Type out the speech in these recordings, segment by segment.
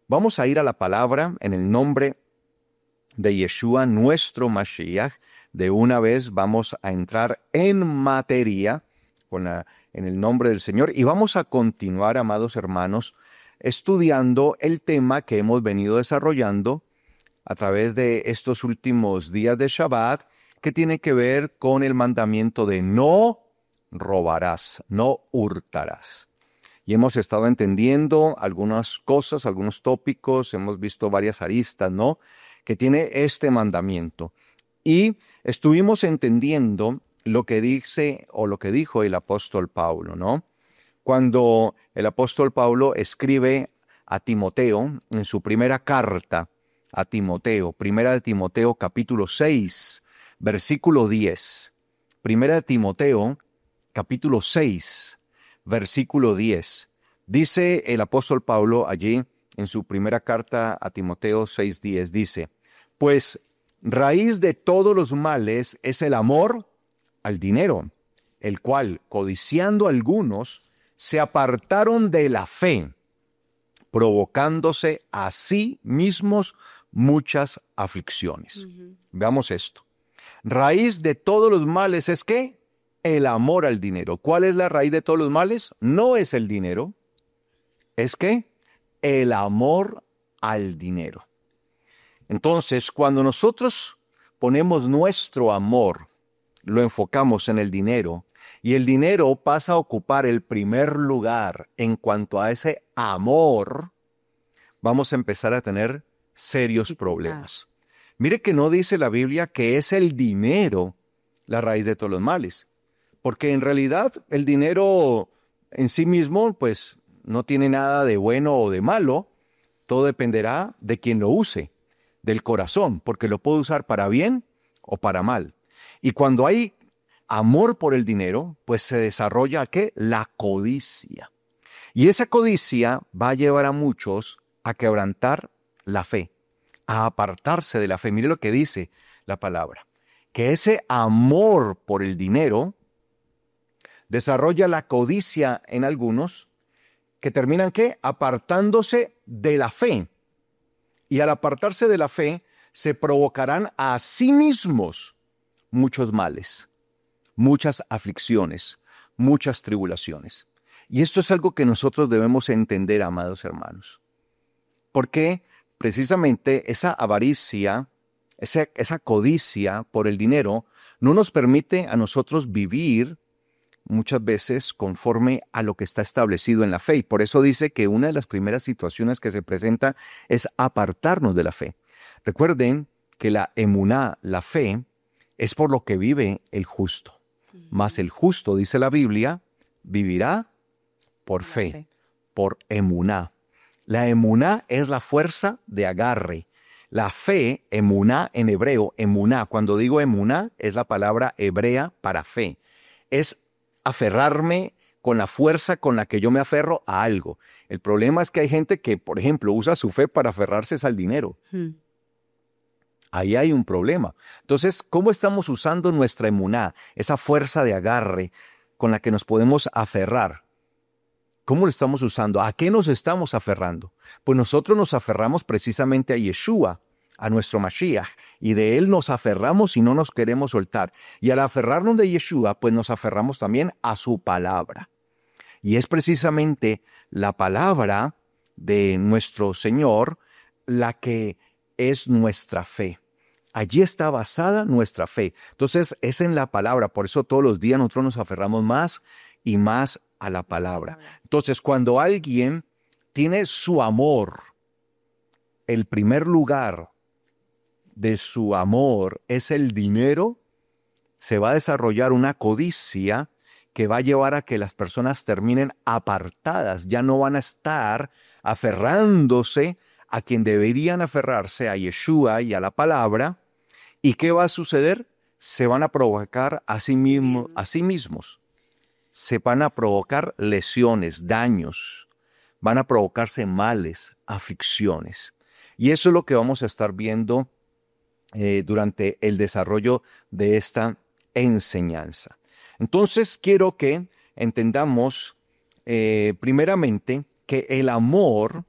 Vamos a ir a la palabra en el nombre de Yeshua, nuestro Mashiach. De una vez vamos a entrar en materia en el nombre del Señor y vamos a continuar, amados hermanos, estudiando el tema que hemos venido desarrollando a través de estos últimos días de Shabbat, que tiene que ver con el mandamiento de no robarás, no hurtarás. Y hemos estado entendiendo algunas cosas, algunos tópicos, hemos visto varias aristas, ¿no?, que tiene este mandamiento. Y estuvimos entendiendo lo que dice o lo que dijo el apóstol Pablo, ¿no? Cuando el apóstol Pablo escribe a Timoteo en su primera carta a Timoteo, primera de Timoteo capítulo 6, versículo 10. Primera de Timoteo capítulo 6, versículo 10. Dice el apóstol Pablo allí en su primera carta a Timoteo 6:10, dice: pues raíz de todos los males es el amor al dinero, el cual, codiciando algunos, se apartaron de la fe, provocándose a sí mismos muchas aflicciones. Veamos esto. Raíz de todos los males es ¿qué? El amor al dinero. ¿Cuál es la raíz de todos los males? No es el dinero, es ¿qué? El amor al dinero. Entonces, cuando nosotros ponemos nuestro amor, lo enfocamos en el dinero, y el dinero pasa a ocupar el primer lugar en cuanto a ese amor, vamos a empezar a tener serios problemas. Mire que no dice la Biblia que es el dinero la raíz de todos los males, porque en realidad el dinero en sí mismo, pues, no tiene nada de bueno o de malo. Todo dependerá de quien lo use, del corazón, porque lo puede usar para bien o para mal. Y cuando hay amor por el dinero, pues se desarrolla ¿qué? La codicia. Y esa codicia va a llevar a muchos a quebrantar la fe, a apartarse de la fe. Mire lo que dice la palabra, que ese amor por el dinero desarrolla la codicia en algunos, que terminan ¿qué? Apartándose de la fe. Y al apartarse de la fe, se provocarán a sí mismos muchos males, muchas aflicciones, muchas tribulaciones. Y esto es algo que nosotros debemos entender, amados hermanos. Porque precisamente esa avaricia, esa codicia por el dinero, no nos permite a nosotros vivir muchas veces conforme a lo que está establecido en la fe. Y por eso dice que una de las primeras situaciones que se presenta es apartarnos de la fe. Recuerden que la emuná, la fe, es por lo que vive el justo. Mas el justo, dice la Biblia, vivirá por fe, por emuná. La emuná es la fuerza de agarre. La fe, emuná en hebreo, emuná, cuando digo emuná, es la palabra hebrea para fe. Es aferrarme con la fuerza con la que yo me aferro a algo. El problema es que hay gente que, por ejemplo, usa su fe para aferrarse al dinero. Ahí hay un problema. Entonces, ¿cómo estamos usando nuestra emuná, esa fuerza de agarre con la que nos podemos aferrar? ¿Cómo lo estamos usando? ¿A qué nos estamos aferrando? Pues nosotros nos aferramos precisamente a Yeshua, a nuestro Mashiach, y de él nos aferramos y no nos queremos soltar. Y al aferrarnos de Yeshua, pues nos aferramos también a su palabra. Y es precisamente la palabra de nuestro Señor la que es nuestra fe. Allí está basada nuestra fe. Entonces es en la palabra, por eso todos los días nosotros nos aferramos más y más a la palabra. Entonces cuando alguien tiene su amor, el primer lugar de su amor es el dinero, se va a desarrollar una codicia que va a llevar a que las personas terminen apartadas, ya no van a estar aferrándose a quien deberían aferrarse, a Yeshua y a la palabra. ¿Y qué va a suceder? Se van a provocar a sí mismos. Se van a provocar lesiones, daños, van a provocarse males, aflicciones. Y eso es lo que vamos a estar viendo durante el desarrollo de esta enseñanza. Entonces quiero que entendamos primeramente que el amor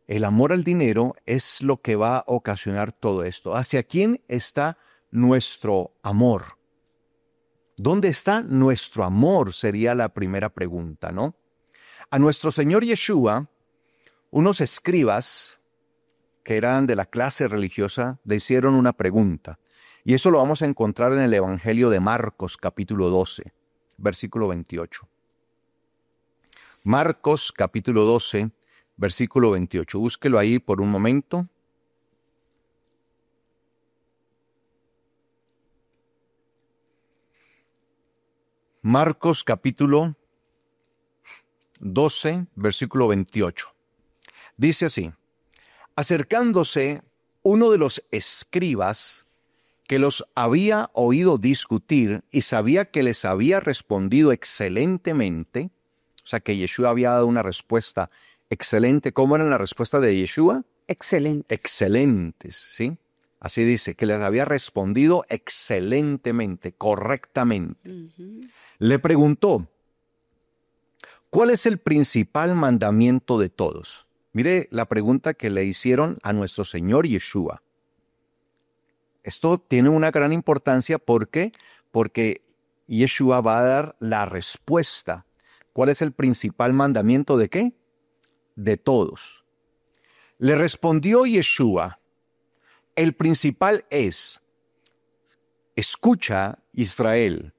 El amor al dinero es lo que va a ocasionar todo esto. ¿Hacia quién está nuestro amor? ¿Dónde está nuestro amor? Sería la primera pregunta, ¿no? A nuestro Señor Yeshua, unos escribas que eran de la clase religiosa le hicieron una pregunta. Y eso lo vamos a encontrar en el Evangelio de Marcos, capítulo 12, versículo 28. Marcos, capítulo 12, versículo 28. Búsquelo ahí por un momento. Marcos, capítulo 12, versículo 28. Dice así: acercándose uno de los escribas que los había oído discutir y sabía que les había respondido excelentemente, o sea que Yeshua había dado una respuesta excelente. ¿Cómo era la respuesta de Yeshua? Excelente. Excelentes, ¿sí? Así dice, que les había respondido excelentemente, correctamente. Le preguntó, ¿cuál es el principal mandamiento de todos? Mire la pregunta que le hicieron a nuestro Señor Yeshua. Esto tiene una gran importancia. ¿Por qué? Porque Yeshua va a dar la respuesta. ¿Cuál es el principal mandamiento de qué? De todos. Le respondió Yeshua, el principal es, escucha Israel,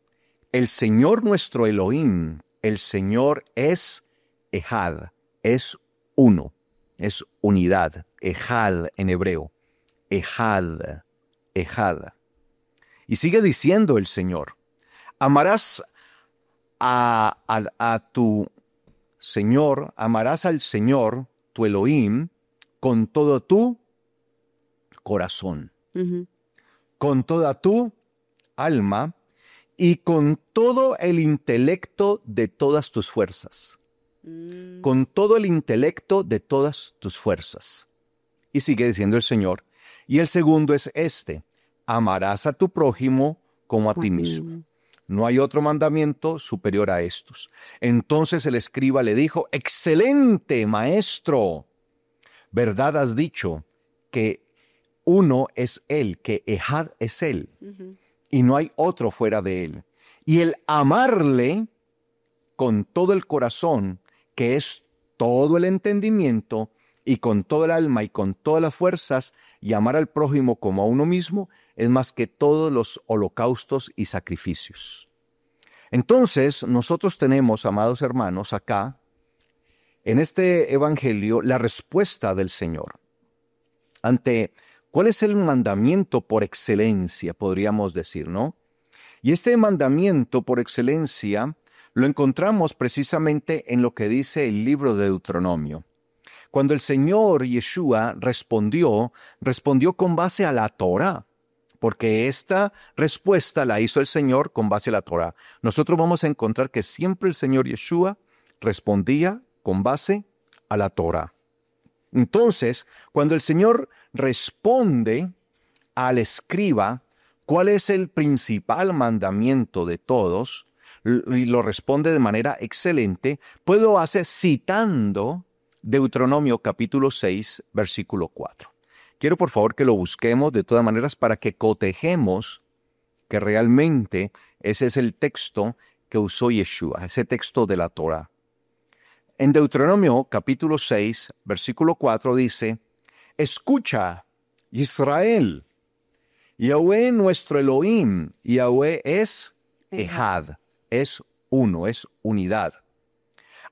el Señor nuestro Elohim, el Señor es Ejad, es uno, es unidad, Ejad en hebreo, Ejad, Ejad. Y sigue diciendo el Señor, amarás a tu Señor, amarás al Señor, tu Elohim, con todo tu corazón, con toda tu alma y con todo el intelecto de todas tus fuerzas. Con todo el intelecto de todas tus fuerzas. Y sigue diciendo el Señor, y el segundo es este, amarás a tu prójimo como a ti mismo. No hay otro mandamiento superior a estos. Entonces el escriba le dijo, excelente, maestro, verdad has dicho que uno es Él, que Ejad es Él, y no hay otro fuera de Él. Y el amarle con todo el corazón, que es todo el entendimiento, y con todo el alma y con todas las fuerzas, y amar al prójimo como a uno mismo, es más que todos los holocaustos y sacrificios. Entonces, nosotros tenemos, amados hermanos, acá, en este evangelio, la respuesta del Señor ante cuál es el mandamiento por excelencia, podríamos decir, ¿no? Y este mandamiento por excelencia lo encontramos precisamente en lo que dice el libro de Deuteronomio. Cuando el Señor Yeshua respondió con base a la Torá, porque esta respuesta la hizo el Señor con base a la Torá. Nosotros vamos a encontrar que siempre el Señor Yeshua respondía con base a la Torá. Entonces, cuando el Señor responde al escriba, ¿cuál es el principal mandamiento de todos? Y lo responde de manera excelente, pues lo hace citando Deuteronomio capítulo 6, versículo 4. Quiero por favor que lo busquemos de todas maneras para que cotejemos que realmente ese es el texto que usó Yeshua, ese texto de la Torá. En Deuteronomio capítulo 6, versículo 4 dice, escucha, Israel, Yahweh nuestro Elohim, Yahweh es Ejad, es uno, es unidad.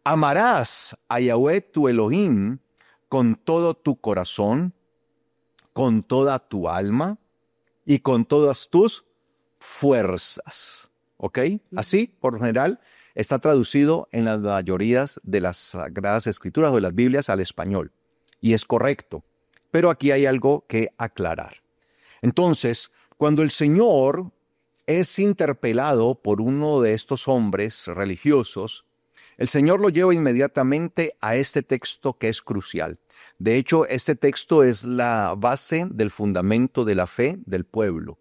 Amarás a Yahweh tu Elohim con todo tu corazón, con toda tu alma y con todas tus fuerzas. ¿Ok? Así, por lo general, está traducido en las mayorías de las Sagradas Escrituras o de las Biblias al español. Y es correcto. Pero aquí hay algo que aclarar. Entonces, cuando el Señor es interpelado por uno de estos hombres religiosos, el Señor lo lleva inmediatamente a este texto que es crucial. De hecho, este texto es la base del fundamento de la fe del pueblo.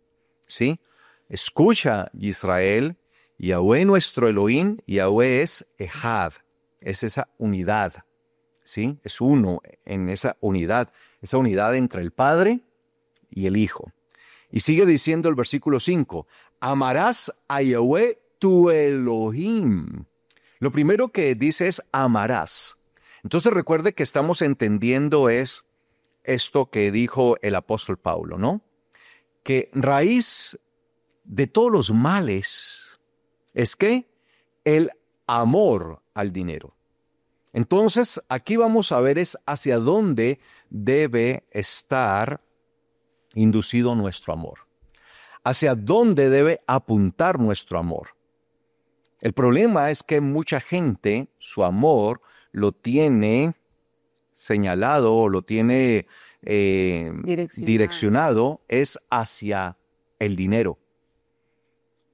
¿Sí? Escucha, Israel, Yahweh nuestro Elohim, Yahweh es Ejad, es esa unidad. ¿sí? Es uno en esa unidad entre el Padre y el Hijo. Y sigue diciendo el versículo 5, amarás a Yahweh tu Elohim. Lo primero que dice es amarás. Entonces recuerde que estamos entendiendo es esto que dijo el apóstol Pablo, ¿no? Que raíz de todos los males es que el amor al dinero. Entonces, aquí vamos a ver es hacia dónde debe estar inducido nuestro amor. Hacia dónde debe apuntar nuestro amor. El problema es que mucha gente, su amor lo tiene señalado o lo tiene direccionado es hacia el dinero.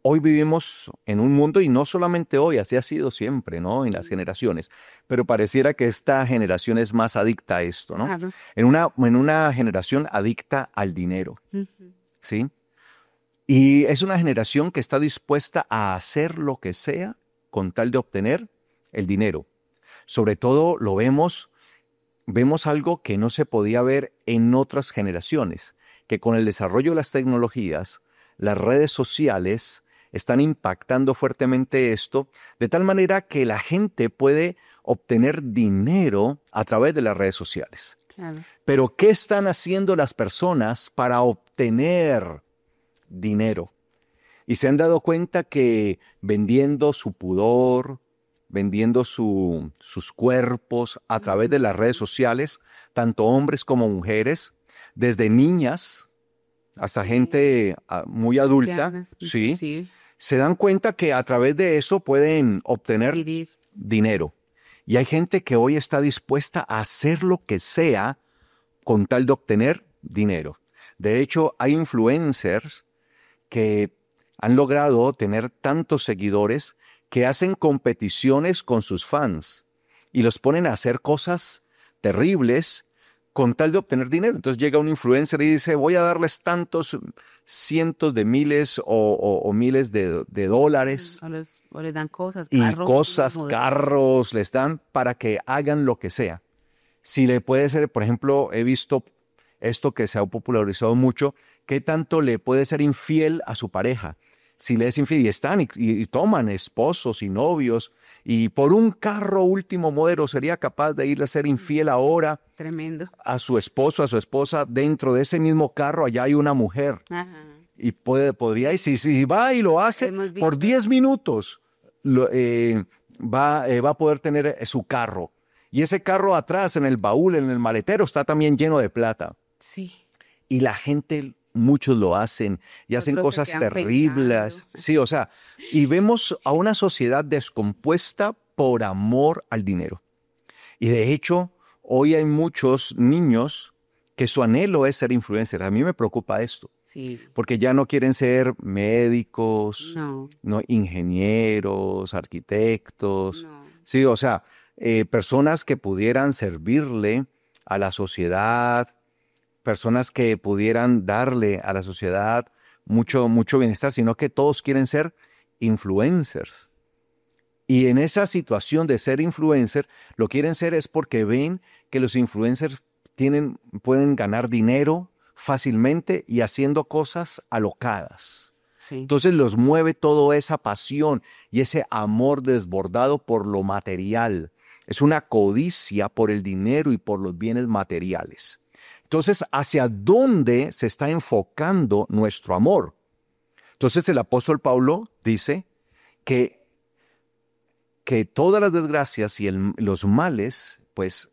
Hoy vivimos en un mundo, y no solamente hoy, así ha sido siempre, ¿no? En las generaciones, pero pareciera que esta generación es más adicta a esto, ¿no? Claro. En una generación adicta al dinero, ¿sí? Y es una generación que está dispuesta a hacer lo que sea con tal de obtener el dinero. Sobre todo lo vemos algo que no se podía ver en otras generaciones, que con el desarrollo de las tecnologías, las redes sociales están impactando fuertemente esto, de tal manera que la gente puede obtener dinero a través de las redes sociales. Claro. Pero ¿qué están haciendo las personas para obtener dinero? Y se han dado cuenta que vendiendo su pudor, vendiendo sus cuerpos a través de las redes sociales, tanto hombres como mujeres, desde niñas hasta gente muy adulta, sí, se dan cuenta que a través de eso pueden obtener dinero. Y hay gente que hoy está dispuesta a hacer lo que sea con tal de obtener dinero. De hecho, hay influencers que han logrado tener tantos seguidores que hacen competiciones con sus fans y los ponen a hacer cosas terribles con tal de obtener dinero. Entonces llega un influencer y dice, voy a darles tantos cientos de miles o miles de dólares. O les dan cosas, carros les dan para que hagan lo que sea. Si le puede ser, por ejemplo, he visto esto que se ha popularizado mucho, ¿qué tanto le puede ser infiel a su pareja? Si le es infiel, y están y toman esposos y novios, y por un carro último modelo sería capaz de irle a ser infiel ahora. Tremendo. A su esposo, a su esposa, dentro de ese mismo carro allá hay una mujer. Ajá. Y podría, y si va y lo hace, por 10 minutos va a poder tener su carro. Y ese carro atrás, en el baúl, en el maletero, está también lleno de plata. Sí. Y la gente, muchos lo hacen y hacen cosas terribles. Sí, o sea, y vemos a una sociedad descompuesta por amor al dinero. Y de hecho, hoy hay muchos niños que su anhelo es ser influencers. A mí me preocupa esto. Sí. Porque ya no quieren ser médicos, no ingenieros, arquitectos. No. Sí, o sea, personas que pudieran servirle a la sociedad, personas que pudieran darle a la sociedad mucho bienestar, sino que todos quieren ser influencers. Y en esa situación de ser influencer, lo quieren ser es porque ven que los influencers pueden ganar dinero fácilmente y haciendo cosas alocadas. Sí. Entonces los mueve toda esa pasión y ese amor desbordado por lo material. Es una codicia por el dinero y por los bienes materiales. Entonces, ¿hacia dónde se está enfocando nuestro amor? Entonces el apóstol Pablo dice que todas las desgracias y los males, pues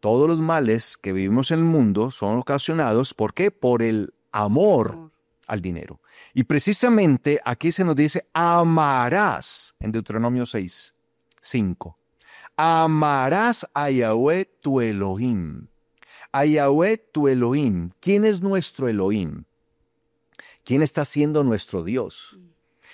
todos los males que vivimos en el mundo son ocasionados, ¿por qué? Por el amor al dinero. Y precisamente aquí se nos dice, amarás, en Deuteronomio 6:5. Amarás a Yahweh tu Elohim. A Yahweh tu Elohim. ¿Quién es nuestro Elohim? ¿Quién está siendo nuestro Dios?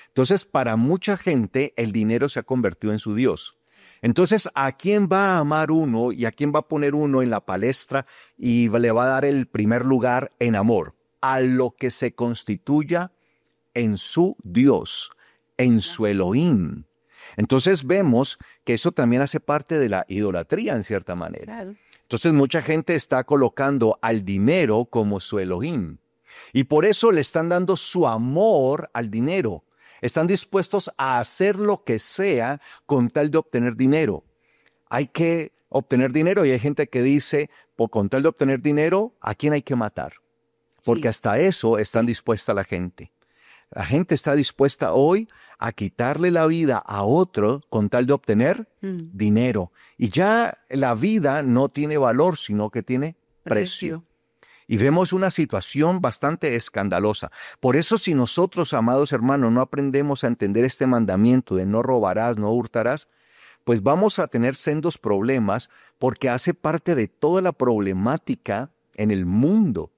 Entonces, para mucha gente, el dinero se ha convertido en su Dios. Entonces, ¿a quién va a amar uno y a quién va a poner uno en la palestra y le va a dar el primer lugar en amor? A lo que se constituya en su Dios, en su Elohim. Entonces vemos que eso también hace parte de la idolatría en cierta manera. Claro. Entonces mucha gente está colocando al dinero como su Elohim. Y por eso le están dando su amor al dinero. Están dispuestos a hacer lo que sea con tal de obtener dinero. Hay que obtener dinero y hay gente que dice, con tal de obtener dinero, ¿a quién hay que matar? Porque Sí. hasta eso están dispuesta la gente. La gente está dispuesta hoy a quitarle la vida a otro con tal de obtener dinero. Y ya la vida no tiene valor, sino que tiene precio. Y vemos una situación bastante escandalosa. Por eso si nosotros, amados hermanos, no aprendemos a entender este mandamiento de no robarás, no hurtarás, pues vamos a tener sendos problemas porque hace parte de toda la problemática en el mundo.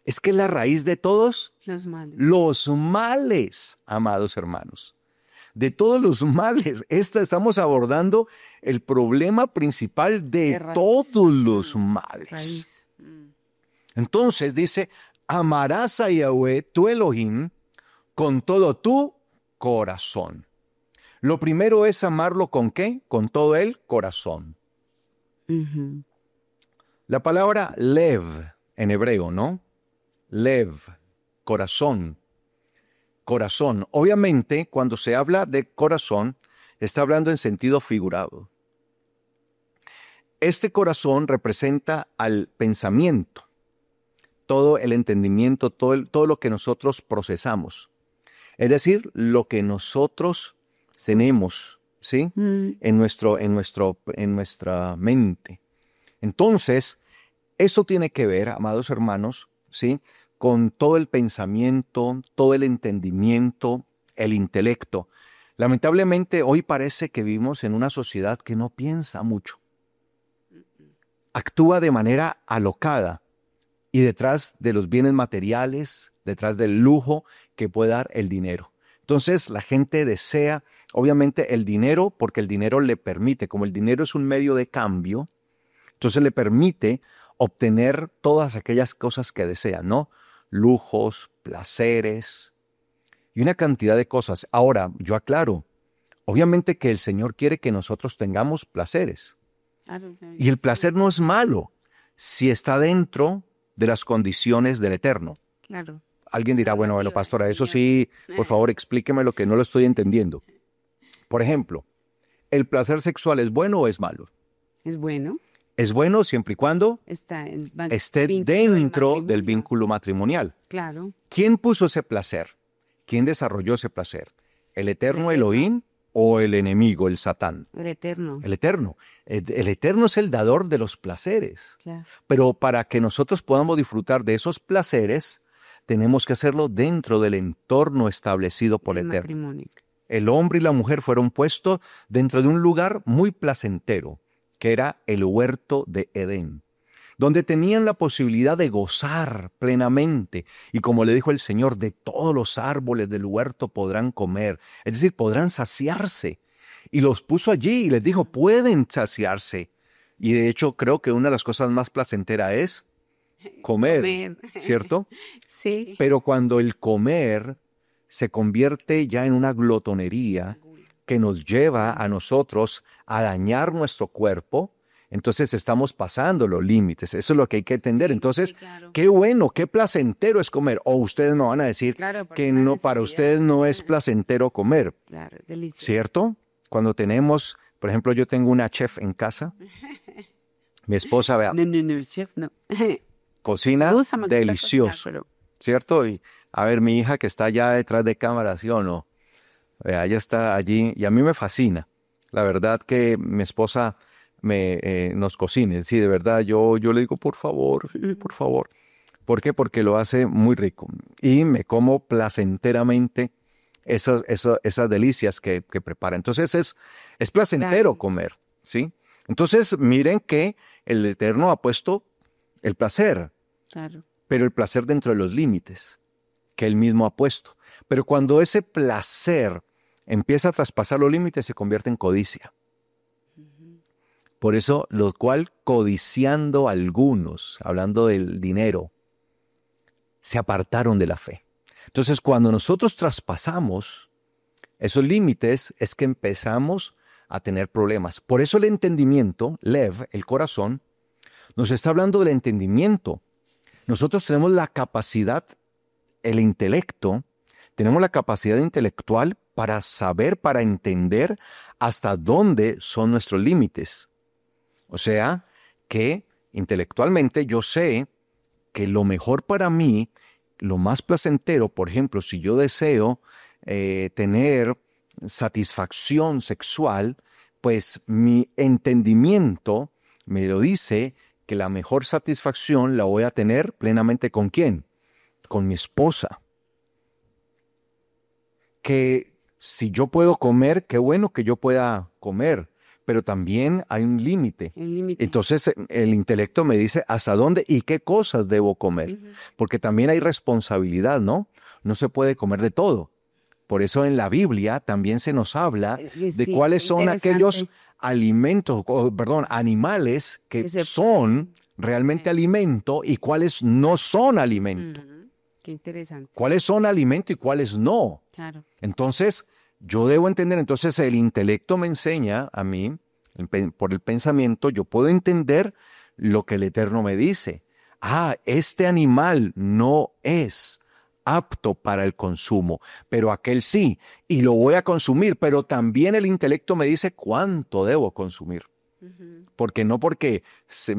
Es que la raíz de todos los males, amados hermanos. De todos los males. Estamos abordando el problema principal de todos los males. Raíz. Entonces dice, amarás a Yahweh, tu Elohim, con todo tu corazón. Lo primero es amarlo ¿con qué? Con todo el corazón. La palabra lev en hebreo, ¿no? Lev, corazón. Corazón. Obviamente, cuando se habla de corazón, está hablando en sentido figurado. Este corazón representa al pensamiento, todo el entendimiento, todo lo que nosotros procesamos. Es decir, lo que nosotros tenemos, ¿sí? En nuestra mente. Entonces, esto tiene que ver, amados hermanos, ¿sí? Con todo el pensamiento, todo el entendimiento, el intelecto. Lamentablemente, hoy parece que vivimos en una sociedad que no piensa mucho. Actúa de manera alocada y detrás de los bienes materiales, detrás del lujo que puede dar el dinero. Entonces, la gente desea, obviamente, el dinero porque el dinero le permite, como el dinero es un medio de cambio, entonces le permite obtener todas aquellas cosas que desea, ¿no? Lujos, placeres y una cantidad de cosas. Ahora, yo aclaro, obviamente que el Señor quiere que nosotros tengamos placeres. Y el placer no es malo si está dentro de las condiciones del Eterno. Claro. Alguien dirá, bueno, pastora, eso sí, por favor, explíqueme lo que no lo estoy entendiendo. Por ejemplo, ¿el placer sexual es bueno o es malo? Es bueno. Es bueno siempre y cuando esté dentro del vínculo matrimonial. Claro. ¿Quién puso ese placer? ¿Quién desarrolló ese placer? ¿El eterno Elohim o el enemigo, el Satán? El Eterno. El Eterno. El Eterno es el dador de los placeres. Claro. Pero para que nosotros podamos disfrutar de esos placeres, tenemos que hacerlo dentro del entorno establecido por el Eterno. Matrimonio. El hombre y la mujer fueron puestos dentro de un lugar muy placentero, que era el huerto de Edén, donde tenían la posibilidad de gozar plenamente. Y como le dijo el Señor, de todos los árboles del huerto podrán comer, es decir, podrán saciarse. Y los puso allí y les dijo, pueden saciarse. Y de hecho creo que una de las cosas más placenteras es comer. ¿Cierto? Sí. Pero cuando el comer se convierte ya en una glotonería que nos lleva a nosotros a dañar nuestro cuerpo, entonces estamos pasando los límites. Eso es lo que hay que entender. Entonces, sí, claro. Qué bueno, qué placentero es comer. O ustedes me van a decir que no, para ustedes no es placentero comer. Claro, delicioso. ¿Cierto? Cuando tenemos, por ejemplo, yo tengo una chef en casa. Mi esposa, vea, No, chef, no. cocina delicioso. ¿Cierto? Y a ver, mi hija que está allá detrás de cámara, ¿sí o no? Ella está allí y a mí me fascina. La verdad que mi esposa nos cocine. Sí, de verdad, yo le digo, por favor, por favor. ¿Por qué? Porque lo hace muy rico. Y me como placenteramente esas delicias que prepara. Entonces es placentero comer, ¿sí? Entonces miren que el Eterno ha puesto el placer. Claro. Pero el placer dentro de los límites que Él mismo ha puesto. Pero cuando ese placer empieza a traspasar los límites, se convierte en codicia. Por eso, lo cual codiciando algunos, hablando del dinero, se apartaron de la fe. Entonces, cuando nosotros traspasamos esos límites es que empezamos a tener problemas. Por eso el entendimiento, Lev, el corazón, nos está hablando del entendimiento. Nosotros tenemos la capacidad, el intelecto, tenemos la capacidad intelectual para saber, para entender hasta dónde son nuestros límites. O sea, que intelectualmente yo sé que lo mejor para mí, lo más placentero, por ejemplo, si yo deseo tener satisfacción sexual, pues mi entendimiento me lo dice que la mejor satisfacción la voy a tener plenamente ¿con quién? Con mi esposa. Que si yo puedo comer, qué bueno que yo pueda comer, pero también hay un límite. Entonces el intelecto me dice hasta dónde y qué cosas debo comer, porque también hay responsabilidad, ¿no? No se puede comer de todo. Por eso en la Biblia también se nos habla de cuáles son aquellos animales que son realmente alimento y cuáles no son alimento. Qué interesante. ¿Cuáles son alimento y cuáles no? Claro. Entonces, yo debo entender, entonces el intelecto me enseña a mí, por el pensamiento, yo puedo entender lo que el Eterno me dice. Este animal no es apto para el consumo, pero aquel sí, y lo voy a consumir, pero también el intelecto me dice cuánto debo consumir. Porque no porque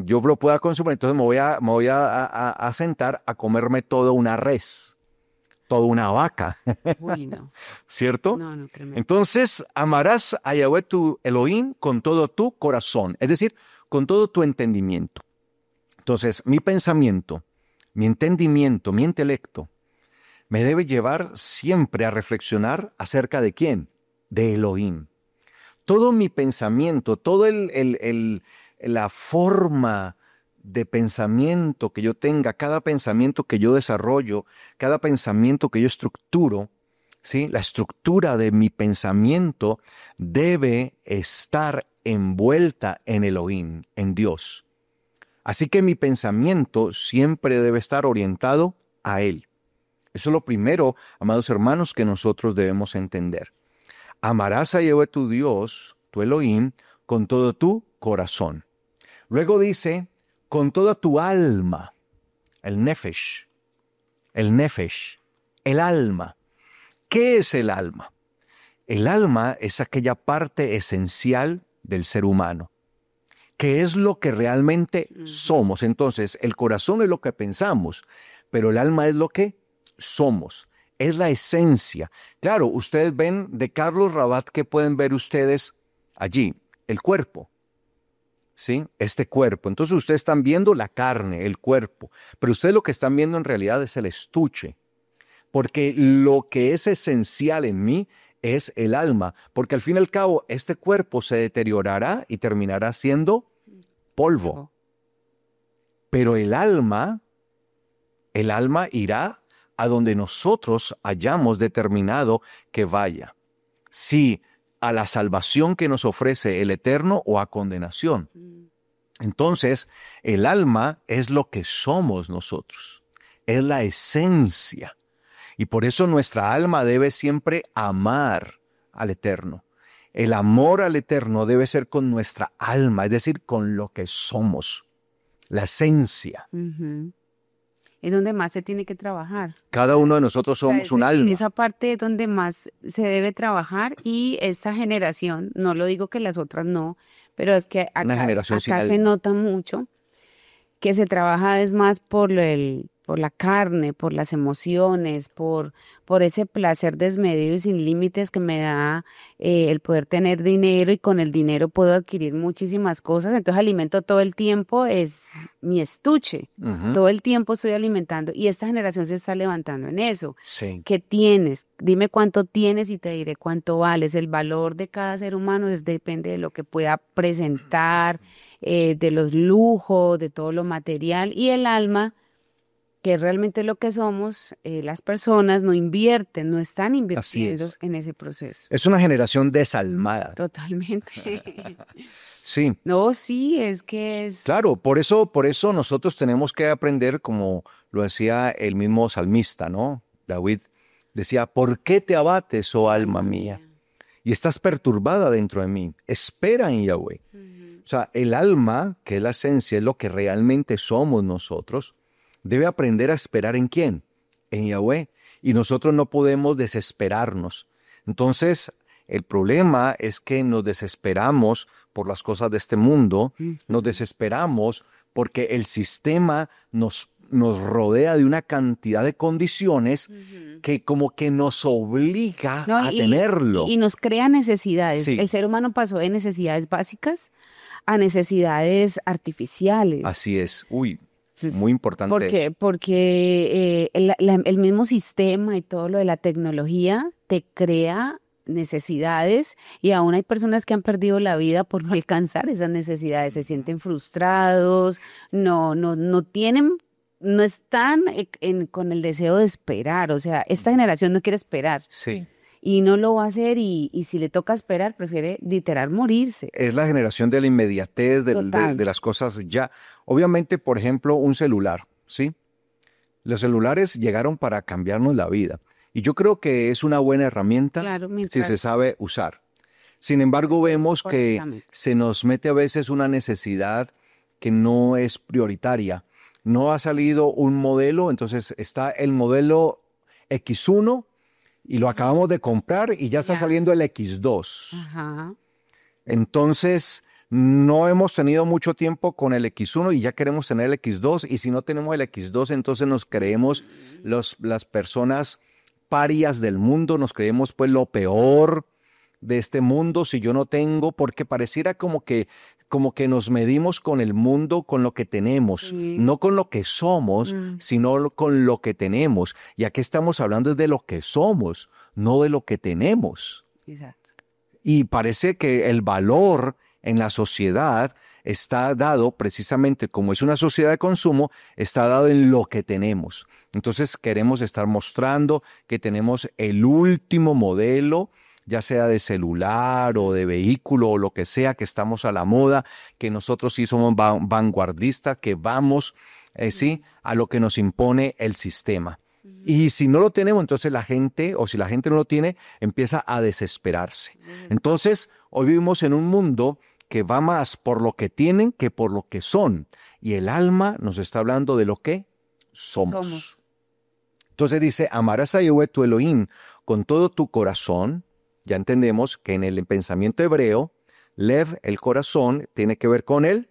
yo lo pueda consumir, entonces me voy a sentar a comerme toda una res, toda una vaca. Uy, no. ¿Cierto? No, tremendo. Entonces, amarás a Yahweh tu Elohim con todo tu corazón, es decir, con todo tu entendimiento. Entonces, mi pensamiento, mi entendimiento, mi intelecto, me debe llevar siempre a reflexionar acerca de ¿quién? De Elohim. Todo mi pensamiento, toda la forma de pensamiento que yo tenga, cada pensamiento que yo desarrollo, cada pensamiento que yo estructuro, ¿sí? La estructura de mi pensamiento debe estar envuelta en Elohim, en Dios. Así que mi pensamiento siempre debe estar orientado a Él. Eso es lo primero, amados hermanos, que nosotros debemos entender. Amarás a Yahweh tu Dios, tu Elohim, con todo tu corazón. Luego dice, con toda tu alma, el nefesh, el alma. ¿Qué es el alma? El alma es aquella parte esencial del ser humano, que es lo que realmente somos. Entonces, el corazón es lo que pensamos, pero el alma es lo que somos, es la esencia. Claro, ustedes ven de Carlos Rabat, ¿qué pueden ver ustedes allí? El cuerpo, ¿sí? Este cuerpo. Entonces ustedes están viendo la carne, el cuerpo, pero ustedes lo que están viendo en realidad es el estuche, porque lo que es esencial en mí es el alma, porque al fin y al cabo este cuerpo se deteriorará y terminará siendo polvo. Pero el alma irá a donde nosotros hayamos determinado que vaya. Sí, a la salvación que nos ofrece el Eterno o a condenación. Entonces, el alma es lo que somos nosotros, es la esencia. Y por eso nuestra alma debe siempre amar al Eterno. El amor al Eterno debe ser con nuestra alma, es decir, con lo que somos, la esencia. Es donde más se tiene que trabajar. Cada uno de nosotros somos un alma. En esa parte es donde más se debe trabajar y esta generación, no lo digo que las otras no, pero es que acá se nota mucho que se trabaja es más por la carne, por las emociones, por ese placer desmedido y sin límites que me da el poder tener dinero, y con el dinero puedo adquirir muchísimas cosas. Entonces alimento todo el tiempo, es mi estuche. Todo el tiempo estoy alimentando, y esta generación se está levantando en eso. Sí. ¿Qué tienes? Dime cuánto tienes y te diré cuánto vales. El valor de cada ser humano depende de lo que pueda presentar, de los lujos, de todo lo material, y el alma, que es realmente lo que somos. Las personas no invierten, no están invirtiendo en ese proceso. Es una generación desalmada. Totalmente. Sí. No, sí, es que es... Claro, por eso nosotros tenemos que aprender, como lo decía el mismo salmista, ¿no? David decía, ¿por qué te abates, oh alma mía? y estás perturbada dentro de mí. Espera en Yahweh. O sea, el alma, que es la esencia, es lo que realmente somos nosotros, debe aprender a esperar ¿en quién? En Yahweh. Y nosotros no podemos desesperarnos. Entonces, el problema es que nos desesperamos por las cosas de este mundo, nos desesperamos porque el sistema nos rodea de una cantidad de condiciones que como que nos obliga a tenerlo. Y nos crea necesidades. Sí. El ser humano pasó de necesidades básicas a necesidades artificiales. Así es. Uy, muy importante. Porque el mismo sistema y todo lo de la tecnología te crea necesidades y aún hay personas que han perdido la vida por no alcanzar esas necesidades, se sienten frustrados, no están con el deseo de esperar, o sea, esta generación no quiere esperar. Sí. Y no lo va a hacer y si le toca esperar, prefiere literal morirse. Es la generación de la inmediatez, de las cosas ya. Obviamente, por ejemplo, un celular, ¿sí? Los celulares llegaron para cambiarnos la vida. Y yo creo que es una buena herramienta si se sabe usar. Sin embargo, vemos que se nos mete a veces una necesidad que no es prioritaria. No ha salido un modelo, entonces está el modelo X1 y lo acabamos de comprar y ya está saliendo el X2. Ajá. Entonces, no hemos tenido mucho tiempo con el X1 y ya queremos tener el X2. Y si no tenemos el X2, entonces nos creemos las personas parias del mundo, nos creemos pues lo peor de este mundo si yo no tengo, porque pareciera como que nos medimos con el mundo, con lo que tenemos, no con lo que somos, sino con lo que tenemos. Y aquí estamos hablando de lo que somos, no de lo que tenemos. Exacto. Y parece que el valor en la sociedad está dado precisamente como es una sociedad de consumo, está dado en lo que tenemos. Entonces queremos estar mostrando que tenemos el último modelo, ya sea de celular o de vehículo o lo que sea, que estamos a la moda, que nosotros sí somos vanguardistas, que vamos a lo que nos impone el sistema. Y si no lo tenemos, entonces la gente, o si la gente no lo tiene, empieza a desesperarse. Entonces, hoy vivimos en un mundo que va más por lo que tienen que por lo que son. Y el alma nos está hablando de lo que somos. Entonces dice, amarás a Yahweh tu Elohim con todo tu corazón. Ya entendemos que en el pensamiento hebreo, Lev, el corazón, tiene que ver con el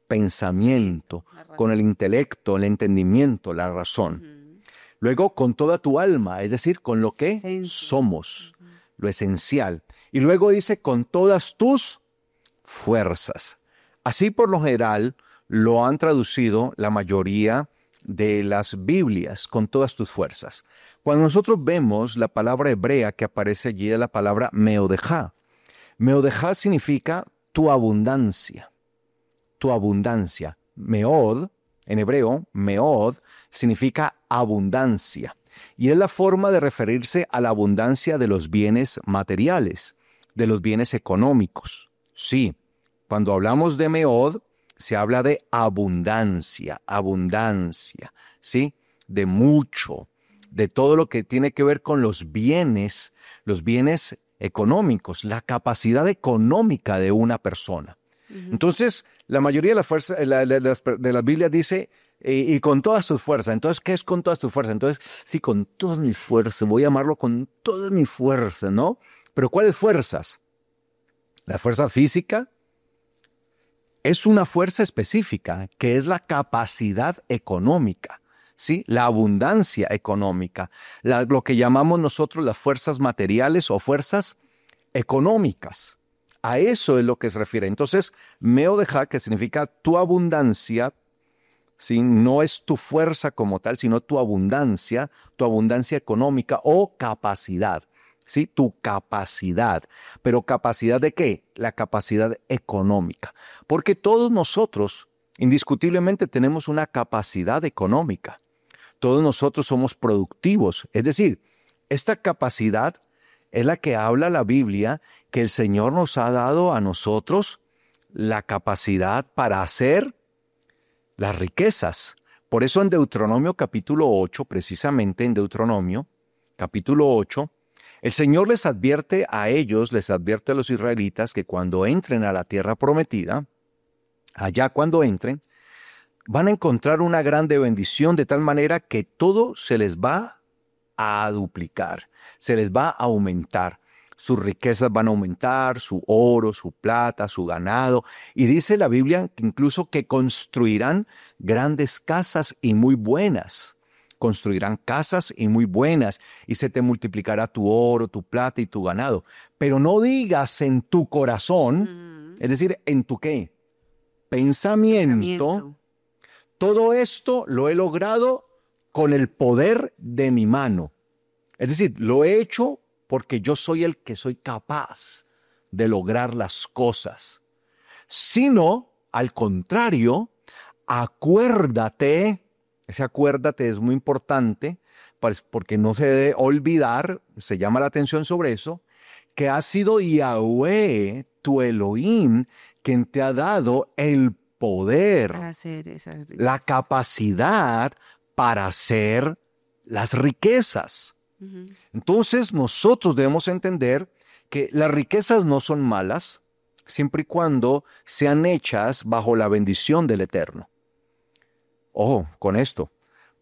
pensamiento, con el intelecto, el entendimiento, la razón. Luego, con toda tu alma, es decir, con lo que somos, lo esencial. Y luego dice, con todas tus fuerzas. Así por lo general lo han traducido la mayoría de las Biblias, con todas tus fuerzas. Cuando nosotros vemos la palabra hebrea que aparece allí es la palabra meodejá. Meodejá significa tu abundancia. Tu abundancia. Meod, en hebreo, meod, significa abundancia. Y es la forma de referirse a la abundancia de los bienes materiales, de los bienes económicos. Sí, cuando hablamos de meod, se habla de abundancia, ¿sí? De mucho, de todo lo que tiene que ver con los bienes económicos, la capacidad económica de una persona. Entonces, la mayoría de las Biblias dice, y con todas tus fuerzas. Entonces, ¿qué es con todas tus fuerzas? Entonces, sí, con todas mis fuerzas, voy a amarlo con todas mis fuerzas, ¿no? Pero ¿cuáles fuerzas? La fuerza física es una fuerza específica, que es la capacidad económica, ¿sí? La abundancia económica, lo que llamamos nosotros las fuerzas materiales o fuerzas económicas. A eso es lo que se refiere. Entonces, meodejá, que significa tu abundancia, ¿sí? No es tu fuerza como tal, sino tu abundancia económica o capacidad. ¿Sí? Tu capacidad. ¿Pero capacidad de qué? La capacidad económica. Porque todos nosotros, indiscutiblemente, tenemos una capacidad económica. Todos nosotros somos productivos. Es decir, esta capacidad es la que habla la Biblia, que el Señor nos ha dado a nosotros la capacidad para hacer las riquezas. Por eso en Deuteronomio capítulo 8, precisamente en Deuteronomio capítulo 8, El Señor les advierte a ellos, les advierte a los israelitas que cuando entren a la tierra prometida, allá cuando entren, van a encontrar una grande bendición de tal manera que todo se les va a duplicar, se les va a aumentar. Sus riquezas van a aumentar, su oro, su plata, su ganado. Y dice la Biblia que incluso que construirán grandes casas y muy buenas. Construirán casas y muy buenas, y se te multiplicará tu oro, tu plata y tu ganado. Pero no digas en tu corazón, es decir, en tu ¿qué? Pensamiento. Todo esto lo he logrado con el poder de mi mano. Es decir, lo he hecho porque yo soy el que soy capaz de lograr las cosas. Sino, al contrario, acuérdate. Ese acuérdate es muy importante porque no se debe olvidar, se llama la atención sobre eso, que ha sido Yahweh, tu Elohim, quien te ha dado el poder, para hacer esas riquezas, la capacidad para hacer las riquezas. Entonces nosotros debemos entender que las riquezas no son malas, siempre y cuando sean hechas bajo la bendición del Eterno. Ojo con esto,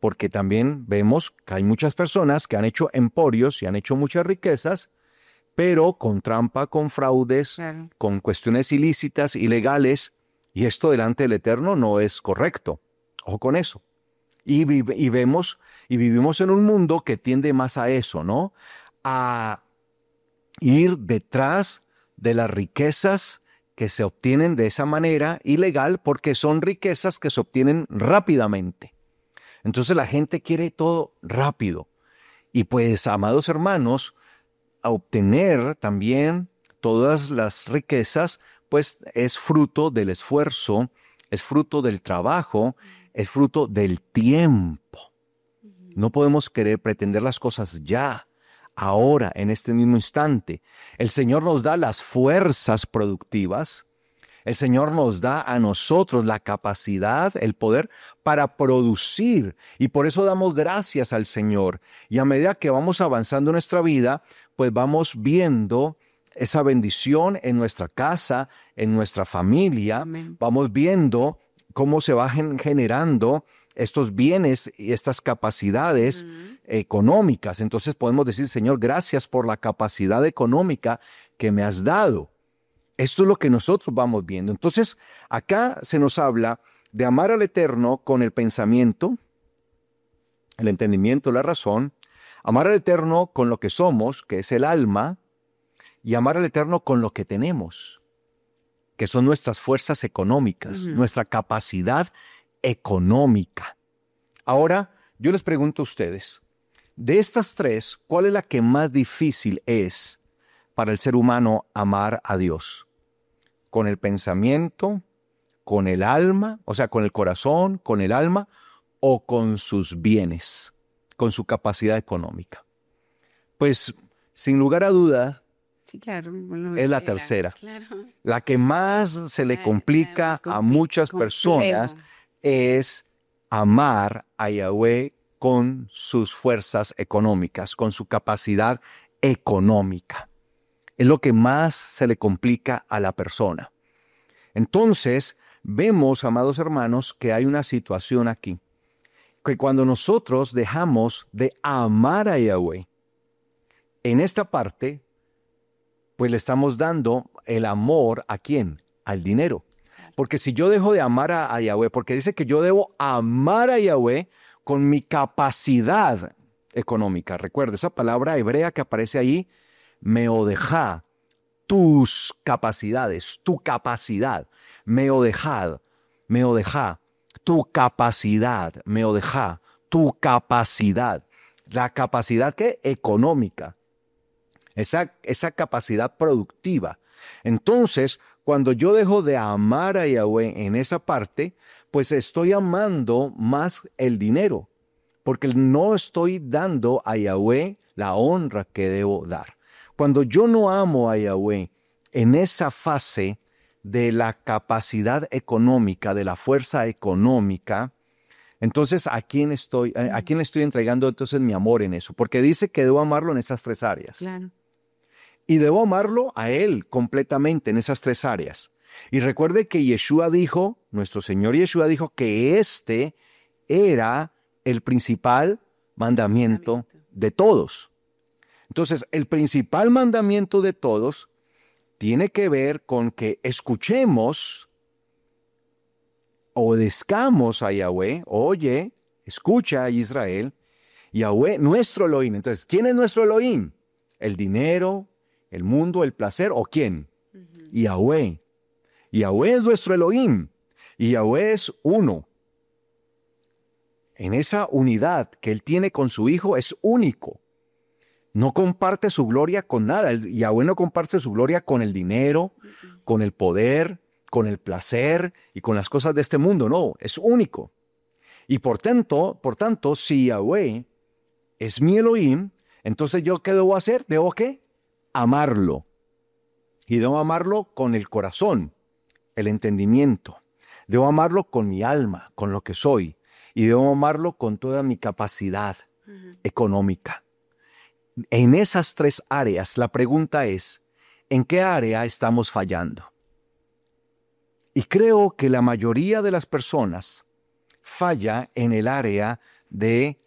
porque también vemos que hay muchas personas que han hecho emporios y han hecho muchas riquezas, pero con trampa, con fraudes, claro, con cuestiones ilícitas, ilegales, y esto delante del Eterno no es correcto. Ojo con eso. Y vivimos en un mundo que tiende más a eso, ¿no? A ir detrás de las riquezas que se obtienen de esa manera ilegal, porque son riquezas que se obtienen rápidamente. Entonces la gente quiere todo rápido. Y pues, amados hermanos, a obtener también todas las riquezas, pues es fruto del esfuerzo, es fruto del trabajo, es fruto del tiempo. No podemos querer pretender las cosas ya, ahora, en este mismo instante. El Señor nos da las fuerzas productivas. El Señor nos da a nosotros la capacidad, el poder para producir. Y por eso damos gracias al Señor. Y a medida que vamos avanzando en nuestra vida, pues vamos viendo esa bendición en nuestra casa, en nuestra familia. Amén. Vamos viendo cómo se van generando estos bienes y estas capacidades económicas. Entonces podemos decir, Señor, gracias por la capacidad económica que me has dado. Esto es lo que nosotros vamos viendo. Entonces, acá se nos habla de amar al Eterno con el pensamiento, el entendimiento, la razón, amar al Eterno con lo que somos, que es el alma, y amar al Eterno con lo que tenemos, que son nuestras fuerzas económicas, nuestra capacidad económica. Ahora, yo les pregunto a ustedes, de estas tres, ¿cuál es la que más difícil es para el ser humano amar a Dios? ¿Con el pensamiento, con el alma, o sea, con el corazón, con el alma, o con sus bienes, con su capacidad económica? Pues, sin lugar a duda, sí, claro, es la tercera. Claro. La que más se le complica a muchas personas es amar a Yahweh con sus fuerzas económicas, con su capacidad económica. Es lo que más se le complica a la persona. Entonces, vemos, amados hermanos, que hay una situación aquí, que cuando nosotros dejamos de amar a Yahweh, en esta parte, pues le estamos dando el amor ¿a quién? Al dinero. Porque si yo dejo de amar a Yahweh, porque dice que yo debo amar a Yahweh con mi capacidad económica. Recuerda, esa palabra hebrea que aparece ahí, meodejá, tus capacidades, tu capacidad, meodejá, tu capacidad, meodejá, tu capacidad. La capacidad ¿qué? Económica. Esa capacidad productiva. Entonces, cuando yo dejo de amar a Yahweh en esa parte, pues estoy amando más el dinero, porque no estoy dando a Yahweh la honra que debo dar. Cuando yo no amo a Yahweh en esa fase de la capacidad económica, de la fuerza económica, Entonces, ¿a quién le estoy entregando entonces mi amor en eso? Porque dice que debo amarlo en esas 3 áreas. Claro. Y debo amarlo a Él completamente en esas 3 áreas. Y recuerde que Yeshua dijo, nuestro Señor Yeshua dijo que este era el principal mandamiento de todos. Entonces, el principal mandamiento de todos tiene que ver con que escuchemos, obedezcamos a Yahweh. Oye, escucha a Israel, Yahweh, nuestro Elohim. Entonces, ¿quién es nuestro Elohim? ¿El dinero, el mundo, el placer o quién? Yahweh. Yahweh es nuestro Elohim y Yahweh es uno. En esa unidad que Él tiene con su Hijo es único. No comparte su gloria con nada. Yahweh no comparte su gloria con el dinero, con el poder, con el placer y con las cosas de este mundo. No, es único. Y por tanto, si Yahweh es mi Elohim, entonces ¿yo qué debo hacer? ¿Debo qué? Amarlo. Y debo amarlo con el corazón, el entendimiento. Debo amarlo con mi alma, con lo que soy. Y debo amarlo con toda mi capacidad económica. En esas 3 áreas, la pregunta es, ¿en qué área estamos fallando? Y creo que la mayoría de las personas falla en el área de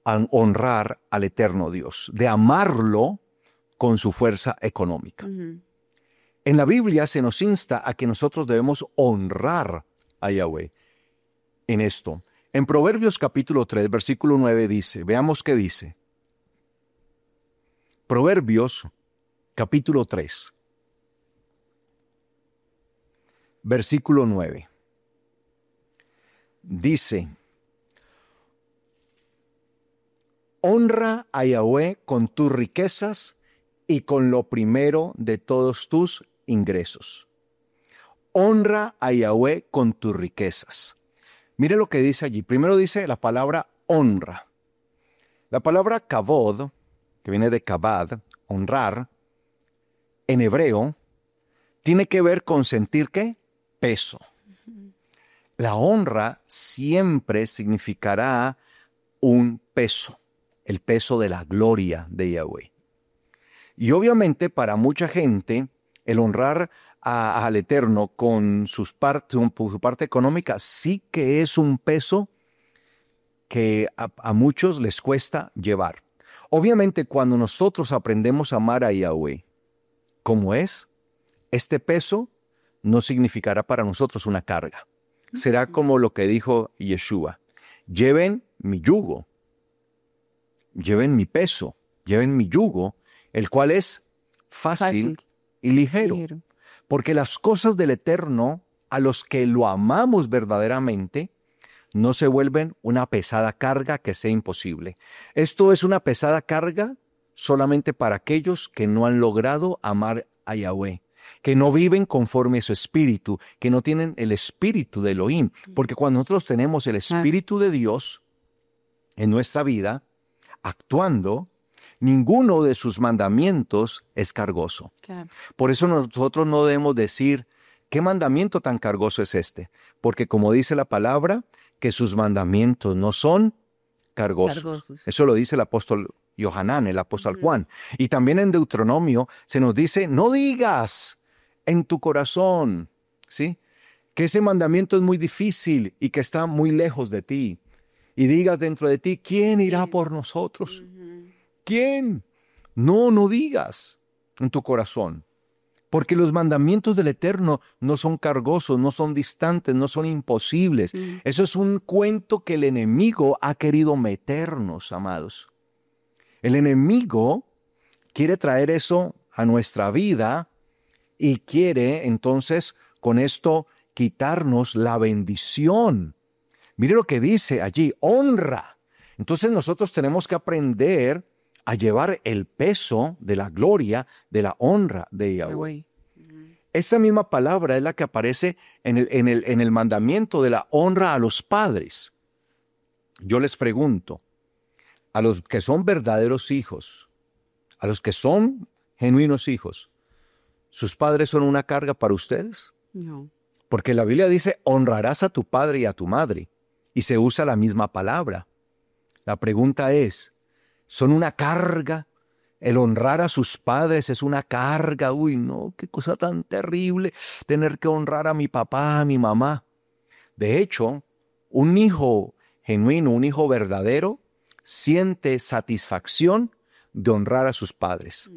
honrar al eterno Dios, de amarlo con su fuerza económica. En la Biblia se nos insta a que nosotros debemos honrar a Yahweh en esto. En Proverbios capítulo 3, versículo 9 dice, veamos qué dice. Proverbios capítulo 3, versículo 9. Dice, honra a Yahweh con tus riquezas y con lo primero de todos tus ingresos. Honra a Yahweh con tus riquezas. Mire lo que dice allí. Primero dice la palabra honra. La palabra kavod, que viene de kabad, honrar, en hebreo, tiene que ver con sentir ¿qué? Peso. La honra siempre significará un peso, el peso de la gloria de Yahweh. Y obviamente para mucha gente, el honrar al Eterno con su parte económica sí que es un peso que a muchos les cuesta llevar. Obviamente cuando nosotros aprendemos a amar a Yahweh como es, este peso no significará para nosotros una carga. Será como lo que dijo Yeshua: lleven mi yugo, lleven mi peso, lleven mi yugo, el cual es fácil y ligero. Porque las cosas del Eterno, a los que lo amamos verdaderamente, no se vuelven una pesada carga que sea imposible. Esto es una pesada carga solamente para aquellos que no han logrado amar a Yahweh, que no viven conforme a su espíritu, que no tienen el espíritu de Elohim. Porque cuando nosotros tenemos el espíritu de Dios en nuestra vida, actuando, ninguno de sus mandamientos es cargoso. Claro. Por eso nosotros no debemos decir, ¿qué mandamiento tan cargoso es este? Porque como dice la palabra, que sus mandamientos no son cargosos. Eso lo dice el apóstol Yohanan, el apóstol Juan. Y también en Deuteronomio se nos dice, no digas en tu corazón, ¿sí?, que ese mandamiento es muy difícil y que está muy lejos de ti. Y digas dentro de ti, ¿quién irá por nosotros? ¿Quién? No digas en tu corazón. Porque los mandamientos del Eterno no son cargosos, no son distantes, no son imposibles. Eso es un cuento que el enemigo ha querido meternos, amados. El enemigo quiere traer eso a nuestra vida y quiere entonces con esto quitarnos la bendición. Mire lo que dice allí, honra. Entonces nosotros tenemos que aprender a llevar el peso de la gloria, de la honra de Yahweh. Esa misma palabra es la que aparece en el mandamiento de la honra a los padres. Yo les pregunto, a los que son verdaderos hijos, a los que son genuinos hijos, ¿sus padres son una carga para ustedes? No. Porque la Biblia dice, honrarás a tu padre y a tu madre. y se usa la misma palabra. La pregunta es, ¿son una carga? El honrar a sus padres es una carga. Uy, no, qué cosa tan terrible tener que honrar a mi papá, a mi mamá. De hecho, un hijo genuino, un hijo verdadero, siente satisfacción de honrar a sus padres.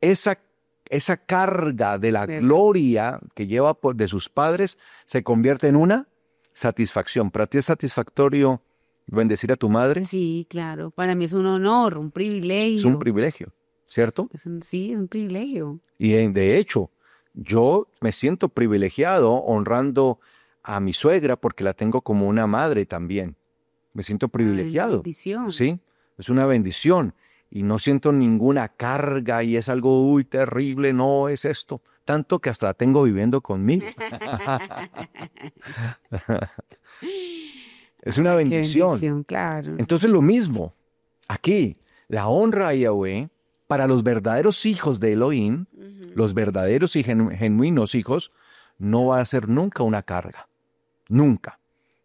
Esa carga de la gloria que lleva de sus padres se convierte en una satisfacción. ¿Para ti es satisfactorio bendecir a tu madre? Sí, claro. Para mí es un honor, un privilegio. Es un privilegio, ¿cierto? Sí, es un privilegio. Y de hecho, yo me siento privilegiado honrando a mi suegra porque la tengo como una madre también. Me siento privilegiado. Una bendición. Sí, es una bendición. Y no siento ninguna carga y es algo, uy, terrible, no es esto. Tanto que hasta la tengo viviendo conmigo. Es una bendición. Qué bendición, claro. Entonces lo mismo, aquí, la honra a Yahweh para los verdaderos hijos de Elohim, los verdaderos y genuinos hijos, no va a ser nunca una carga. Nunca.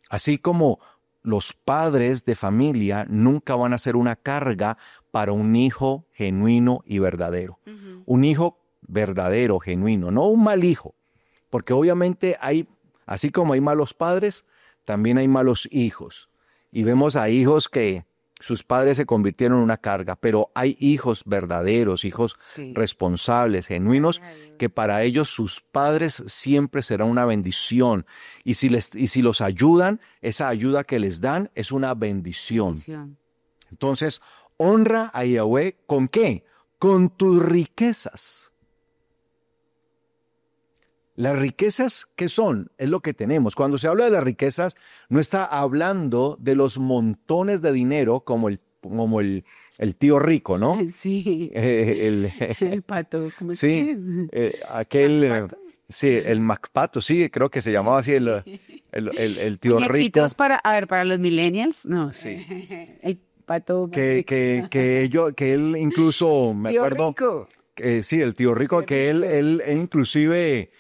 Así como los padres de familia nunca van a ser una carga para un hijo genuino y verdadero. Un hijo verdadero, genuino, no un mal hijo. Porque obviamente así como hay malos padres, también hay malos hijos. Y vemos a hijos que sus padres se convirtieron en una carga, pero hay hijos verdaderos, hijos responsables, genuinos, que para ellos sus padres siempre serán una bendición. Y si los ayudan, esa ayuda que les dan es una bendición. Entonces, honra a Yahweh ¿con qué? Con tus riquezas. Las riquezas, ¿qué son? Es lo que tenemos. Cuando se habla de las riquezas, no está hablando de los montones de dinero como el tío rico, ¿no? Sí. El pato, ¿cómo es sí, sí, el MacPato, sí, creo que se llamaba así el tío rico. Para los millennials, no. Sí. El pato. Que él incluso, me acuerdo. Rico. Sí, el tío rico, que él inclusive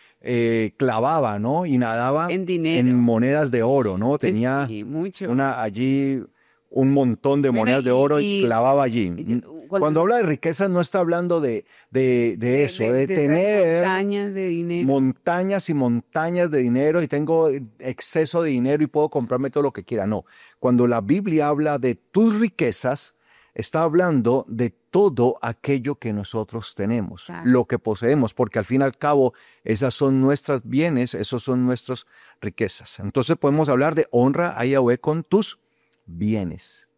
clavaba, ¿no? Y nadaba en monedas de oro, ¿no? Tenía mucho. allí un montón de monedas de oro y clavaba allí. Cuando habla de riquezas no está hablando de eso, de tener montañas de dinero. Montañas y montañas de dinero y tengo exceso de dinero y puedo comprarme todo lo que quiera. No, cuando la Biblia habla de tus riquezas, está hablando de todo aquello que nosotros tenemos, lo que poseemos, porque al fin y al cabo esas son nuestros bienes, esos son nuestras riquezas. Entonces podemos hablar de honra a Yahweh con tus bienes.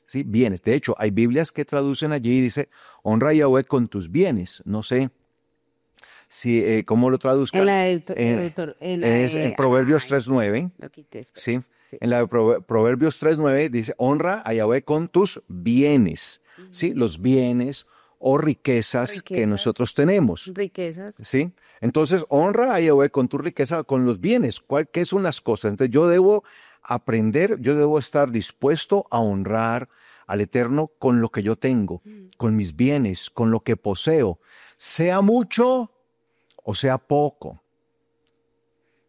¿Sí? Bienes. De hecho, hay Biblias que traducen allí y dice, honra a Yahweh con tus bienes. No sé si cómo lo traduzcan. En Proverbios 3.9. Sí. En la de Proverbios 3.9 dice, honra a Yahweh con tus bienes. ¿Sí? Los bienes o riquezas que nosotros tenemos. Riquezas. ¿Sí? Entonces, honra a Yahweh con tu riqueza, con los bienes. ¿Qué son las cosas? Entonces, yo debo aprender, yo debo estar dispuesto a honrar al Eterno con lo que yo tengo, con mis bienes, con lo que poseo, sea mucho o sea poco.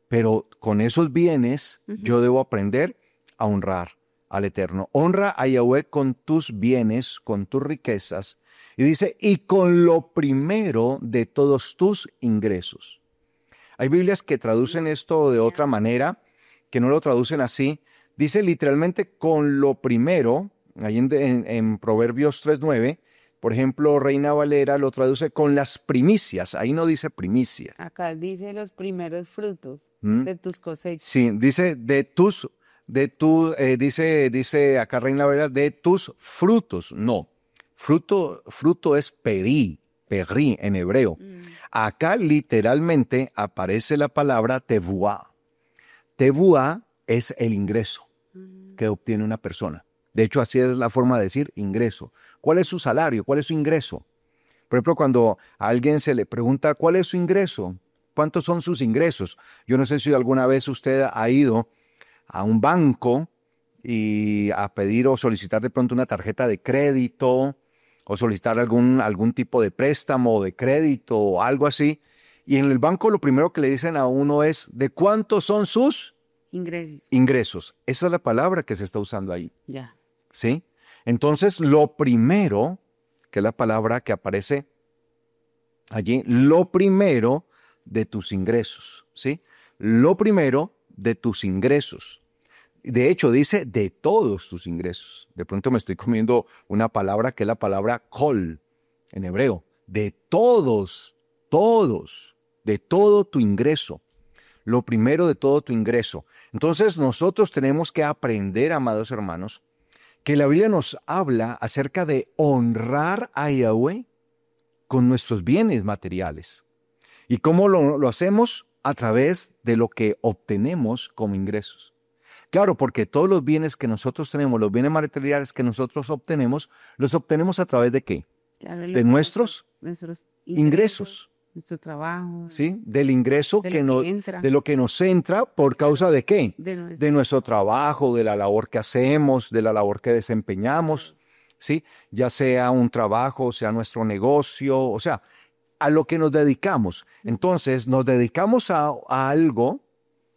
Pero con esos bienes yo debo aprender a honrar al Eterno. Honra a Yahweh con tus bienes, con tus riquezas. Y dice, y con lo primero de todos tus ingresos. Hay Biblias que traducen esto de otra manera, que no lo traducen así. Dice literalmente con lo primero, ahí en Proverbios 3.9, por ejemplo, Reina Valera lo traduce con las primicias. Ahí no dice primicia. Acá dice los primeros frutos de tus cosechas. Sí, dice dice acá Reina Valera, de tus frutos. No, fruto es perí en hebreo. Acá literalmente aparece la palabra tevuá. Tevuá es el ingreso que obtiene una persona. De hecho, así es la forma de decir ingreso. ¿Cuál es su salario? ¿Cuál es su ingreso? Por ejemplo, cuando a alguien se le pregunta ¿cuál es su ingreso? ¿Cuántos son sus ingresos? Yo no sé si alguna vez usted ha ido a un banco y a pedir o solicitar de pronto una tarjeta de crédito o solicitar algún tipo de préstamo o de crédito o algo así. Y en el banco lo primero que le dicen a uno es ¿de cuántos son sus Ingresos. Esa es la palabra que se está usando ahí. Ya. ¿Sí? Entonces, lo primero, que es la palabra que aparece allí, lo primero de tus ingresos, ¿sí? Lo primero de tus ingresos. De hecho, dice de todos tus ingresos. De pronto me estoy comiendo una palabra que es la palabra kol en hebreo. De todos, de todo tu ingreso. Lo primero de todo tu ingreso. Entonces, nosotros tenemos que aprender, amados hermanos, que la Biblia nos habla acerca de honrar a Yahweh con nuestros bienes materiales. ¿Y cómo lo hacemos? A través de lo que obtenemos como ingresos. Claro, porque todos los bienes que nosotros tenemos, los bienes materiales que nosotros obtenemos, los obtenemos a través de ¿qué? Claro, de nuestros ingresos. Nuestro trabajo. Sí, del ingreso de lo que nos entra por causa de ¿qué? De nuestro trabajo, de la labor que hacemos, de la labor que desempeñamos, ¿sí? Ya sea un trabajo, sea nuestro negocio, o sea, a lo que nos dedicamos. Entonces, nos dedicamos a algo,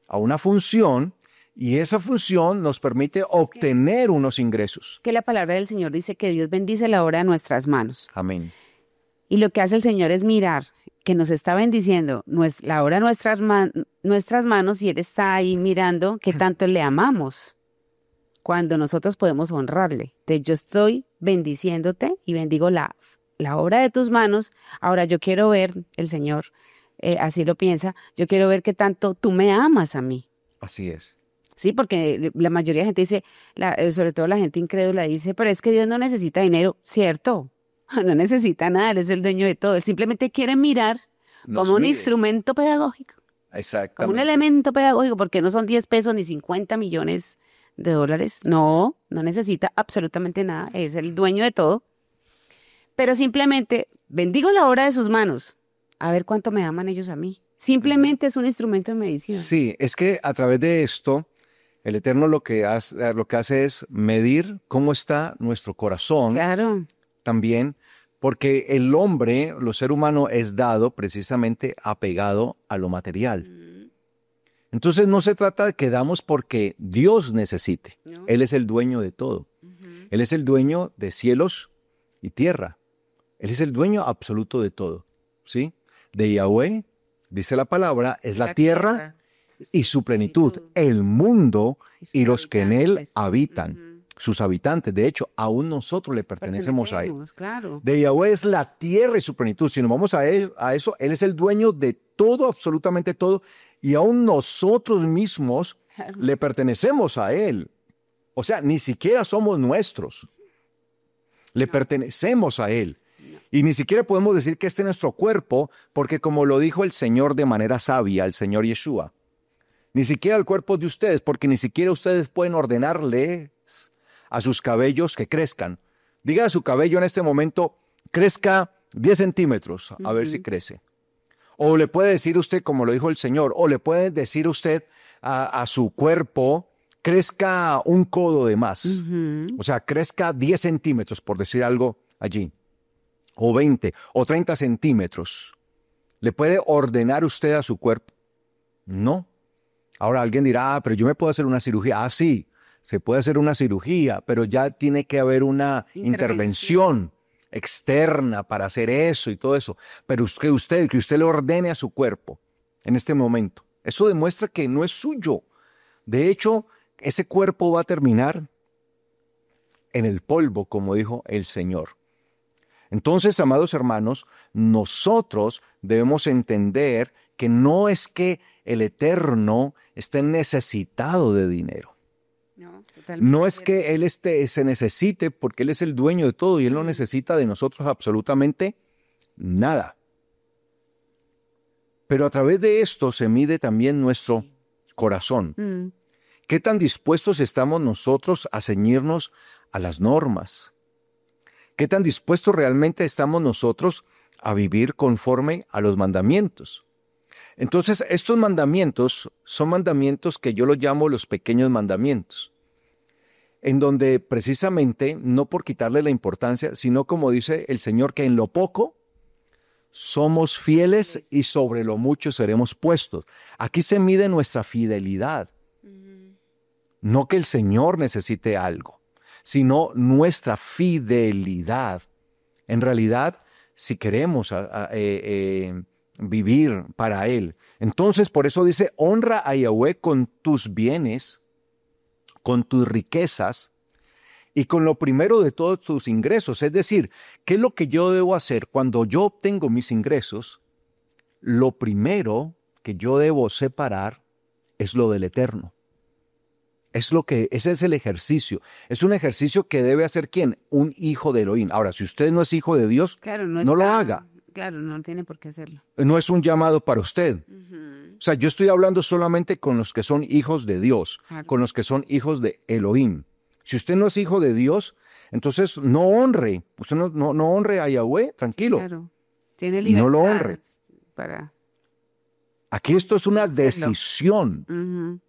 a una función, y esa función nos permite obtener unos ingresos. Es que la palabra del Señor dice que Dios bendice la obra de nuestras manos. Amén. Y lo que hace el Señor es mirar que nos está bendiciendo la obra de nuestras manos, y Él está ahí mirando qué tanto le amamos cuando nosotros podemos honrarle. Entonces, yo estoy bendiciéndote y bendigo la obra de tus manos. Ahora yo quiero ver, el Señor así lo piensa, yo quiero ver qué tanto tú me amas a mí. Así es. Sí, porque la mayoría de gente dice, sobre todo la gente incrédula dice, pero es que Dios no necesita dinero, ¿cierto? No necesita nada, Él es el dueño de todo. Él simplemente quiere mirar como un instrumento pedagógico. Exactamente. Como un elemento pedagógico, porque no son 10 pesos ni 50 millones de dólares. No necesita absolutamente nada. Es el dueño de todo. Pero simplemente bendigo la obra de sus manos. A ver cuánto me aman ellos a mí. Simplemente es un instrumento de medición. Sí, es que a través de esto, el Eterno lo que hace es medir cómo está nuestro corazón. Claro. También, porque el hombre, lo ser humano, es dado precisamente apegado a lo material. Entonces no se trata de que damos porque Dios necesite. No. Él es el dueño de todo. Él es el dueño de cielos y tierra. Él es el dueño absoluto de todo. ¿Sí? De Yahweh, dice la palabra, es la tierra y su plenitud, el mundo y los que en él habitan. Sus habitantes. De hecho, aún nosotros le pertenecemos a Él. Claro. De Yahweh es la tierra y su plenitud. Si nos vamos a eso, Él es el dueño de todo, absolutamente todo, y aún nosotros mismos le pertenecemos a Él. O sea, ni siquiera somos nuestros. Le pertenecemos a Él. Y ni siquiera podemos decir que este es nuestro cuerpo, porque como lo dijo el Señor de manera sabia, el Señor Yeshua, ni siquiera el cuerpo de ustedes, porque ni siquiera ustedes pueden ordenarle a sus cabellos que crezcan. Diga a su cabello en este momento, crezca 10 centímetros, a ver si crece. O le puede decir usted, como lo dijo el Señor, o le puede decir usted a su cuerpo, crezca un codo de más. O sea, crezca 10 centímetros, por decir algo allí. O 20, o 30 centímetros. ¿Le puede ordenar usted a su cuerpo? No. Ahora alguien dirá, pero yo me puedo hacer una cirugía. Sí. Se puede hacer una cirugía, pero ya tiene que haber una intervención externa para hacer eso y todo eso. Pero que usted le ordene a su cuerpo en este momento. Eso demuestra que no es suyo. De hecho, ese cuerpo va a terminar en el polvo, como dijo el Señor. Entonces, amados hermanos, nosotros debemos entender que no es que el Eterno esté necesitado de dinero. No es que Él se necesite, porque Él es el dueño de todo y Él no necesita de nosotros absolutamente nada. Pero a través de esto se mide también nuestro corazón. ¿Qué tan dispuestos estamos nosotros a ceñirnos a las normas? ¿Qué tan dispuestos realmente estamos nosotros a vivir conforme a los mandamientos? Entonces, estos mandamientos son mandamientos que yo los llamo los pequeños mandamientos, en donde precisamente, no por quitarle la importancia, sino como dice el Señor, que en lo poco somos fieles y sobre lo mucho seremos puestos. Aquí se mide nuestra fidelidad. No que el Señor necesite algo, sino nuestra fidelidad. En realidad, si queremos vivir para Él. Entonces, por eso dice, honra a Yahweh con tus bienes, con tus riquezas y con lo primero de todos tus ingresos. Es decir, ¿qué es lo que yo debo hacer cuando yo obtengo mis ingresos? Lo primero que yo debo separar es lo del eterno. Ese es el ejercicio. Es un ejercicio que debe hacer ¿quién? Un hijo de Elohim. Ahora, si usted no es hijo de Dios, claro, no lo haga. Claro, no tiene por qué hacerlo. No es un llamado para usted. Uh-huh. O sea, yo estoy hablando solamente con los que son hijos de Dios, claro, con los que son hijos de Elohim. Si usted no es hijo de Dios, entonces no honre. Usted no honre a Yahweh, tranquilo. Claro, tiene libertad. No lo honre. Aquí esto es una hacerlo. Decisión. Uh-huh.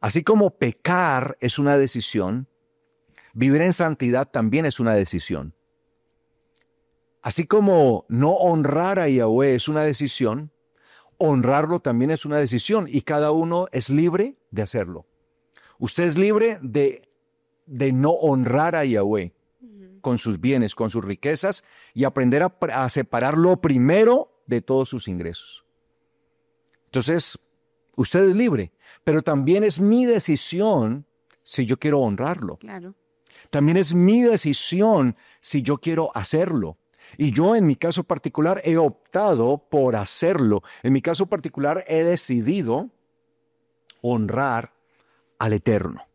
Así como pecar es una decisión, vivir en santidad también es una decisión. Así como no honrar a Yahweh es una decisión, honrarlo también es una decisión y cada uno es libre de hacerlo. Usted es libre de no honrar a Yahweh con sus bienes, con sus riquezas y aprender a separar lo primero de todos sus ingresos. Entonces, usted es libre, pero también es mi decisión si yo quiero honrarlo. Claro. También es mi decisión si yo quiero hacerlo. Y yo en mi caso particular he optado por hacerlo. En mi caso particular he decidido honrar al Eterno.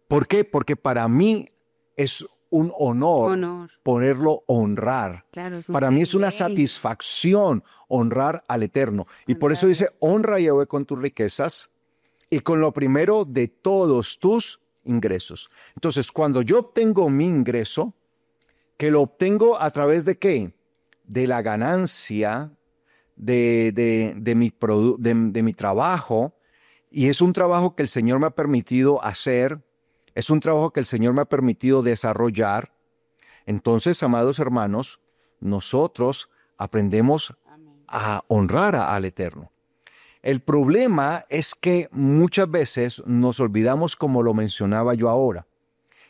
¿Por qué? Porque para mí es un honor. Poderlo honrar. Claro, para mí es una satisfacción honrar al Eterno. Y por eso dice, honra a Yahweh con tus riquezas y con lo primero de todos tus ingresos. Entonces, cuando yo obtengo mi ingreso, que lo obtengo a través de ¿qué? De la ganancia de mi trabajo, y es un trabajo que el Señor me ha permitido hacer, es un trabajo que el Señor me ha permitido desarrollar. Entonces, amados hermanos, nosotros aprendemos a honrar al Eterno. El problema es que muchas veces nos olvidamos, como lo mencionaba yo ahora,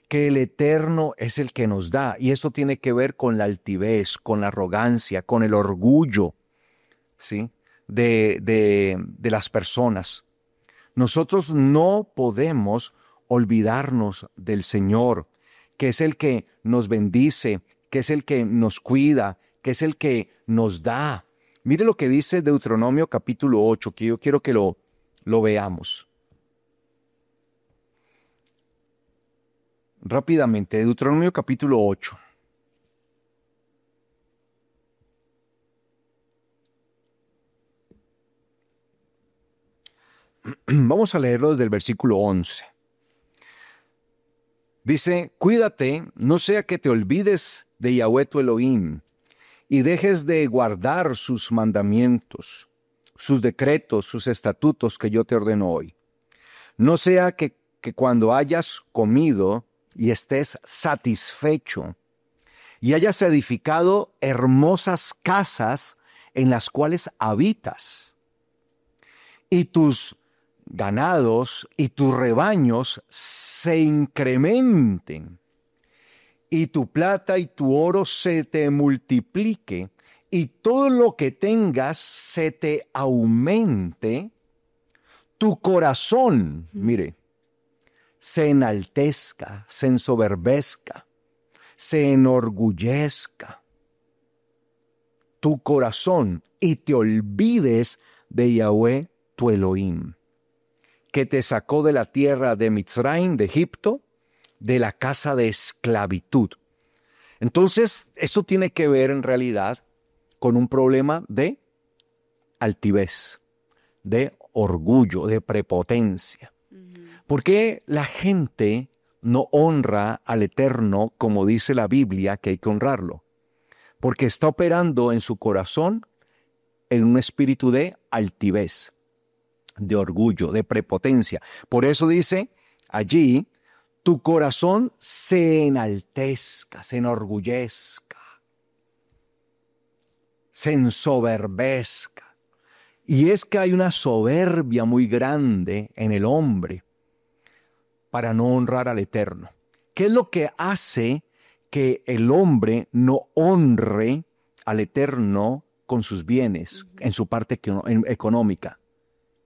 que el Eterno es el que nos da, y esto tiene que ver con la altivez, con la arrogancia, con el orgullo, ¿sí? de las personas. Nosotros no podemos olvidarnos del Señor, que es el que nos bendice, que es el que nos cuida, que es el que nos da. Mire lo que dice Deuteronomio capítulo 8, que yo quiero que lo veamos. Rápidamente, Deuteronomio capítulo 8. Vamos a leerlo desde el versículo 11. Dice, cuídate, no sea que te olvides de Yahweh tu Elohim y dejes de guardar sus mandamientos, sus decretos, sus estatutos que yo te ordeno hoy. No sea que cuando hayas comido y estés satisfecho y hayas edificado hermosas casas en las cuales habitas, y tus ganados y tus rebaños se incrementen, y tu plata y tu oro se te multiplique, y todo lo que tengas se te aumente, tu corazón, mire, se enaltezca, se ensoberbezca, se enorgullezca tu corazón y te olvides de Yahweh tu Elohim, que te sacó de la tierra de Mitzrayim, de Egipto, de la casa de esclavitud. Entonces, esto tiene que ver en realidad con un problema de altivez, de orgullo, de prepotencia. ¿Por qué la gente no honra al Eterno como dice la Biblia que hay que honrarlo? Porque está operando en su corazón en un espíritu de altivez, de orgullo, de prepotencia. Por eso dice allí, tu corazón se enaltezca, se enorgullezca, se ensoberbezca. Y es que hay una soberbia muy grande en el hombre. para no honrar al Eterno. ¿Qué es lo que hace que el hombre no honre al Eterno con sus bienes, en su parte económica?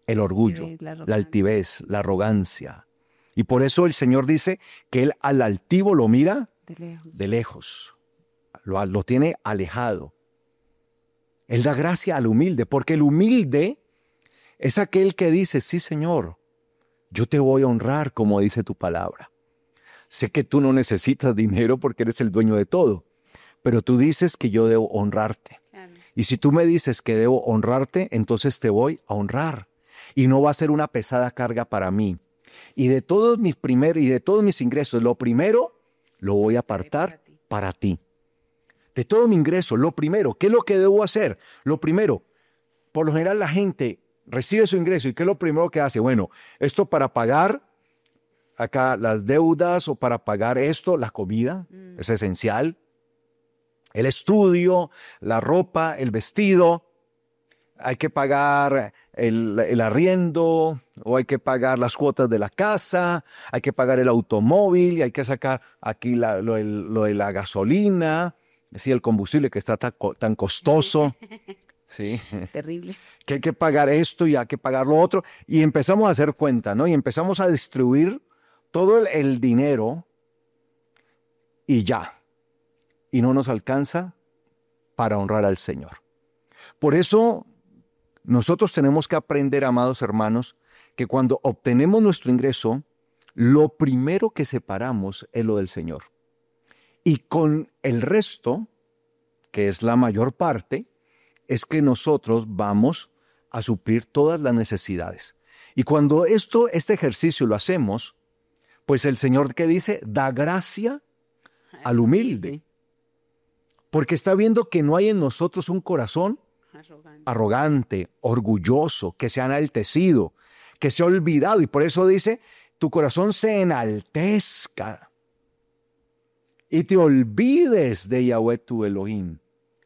El orgullo, la altivez, la arrogancia. Y por eso el Señor dice que Él al altivo lo mira de lejos. Lo tiene alejado. Él da gracia al humilde, porque el humilde es aquel que dice, sí, Señor, yo te voy a honrar como dice tu palabra. Sé que tú no necesitas dinero porque eres el dueño de todo, pero tú dices que yo debo honrarte. Claro. Y si tú me dices que debo honrarte, entonces te voy a honrar. Y no va a ser una pesada carga para mí. Y de todos mis ingresos, lo primero lo voy a apartar para ti. De todo mi ingreso, lo primero, ¿qué es lo que debo hacer? Lo primero, por lo general la gente recibe su ingreso y ¿qué es lo primero que hace? Bueno, esto para pagar acá las deudas o para pagar esto, la comida, es esencial. El estudio, la ropa, el vestido. Hay que pagar el arriendo o hay que pagar las cuotas de la casa, hay que pagar el automóvil y hay que sacar aquí lo de la gasolina, sí, el combustible que está tan costoso. Sí. Terrible. Que hay que pagar esto y hay que pagar lo otro. Y empezamos a hacer cuenta, ¿no? Y empezamos a distribuir todo el dinero y ya. Y no nos alcanza para honrar al Señor. Por eso nosotros tenemos que aprender, amados hermanos, que cuando obtenemos nuestro ingreso, lo primero que separamos es lo del Señor. Y con el resto, que es la mayor parte, es que nosotros vamos a suplir todas las necesidades. Y cuando este ejercicio lo hacemos, pues el Señor, ¿qué dice? Da gracia al humilde. Porque está viendo que no hay en nosotros un corazón arrogante, orgulloso, que se ha enaltecido, que se ha olvidado. Y por eso dice, tu corazón se enaltezca y te olvides de Yahweh tu Elohim.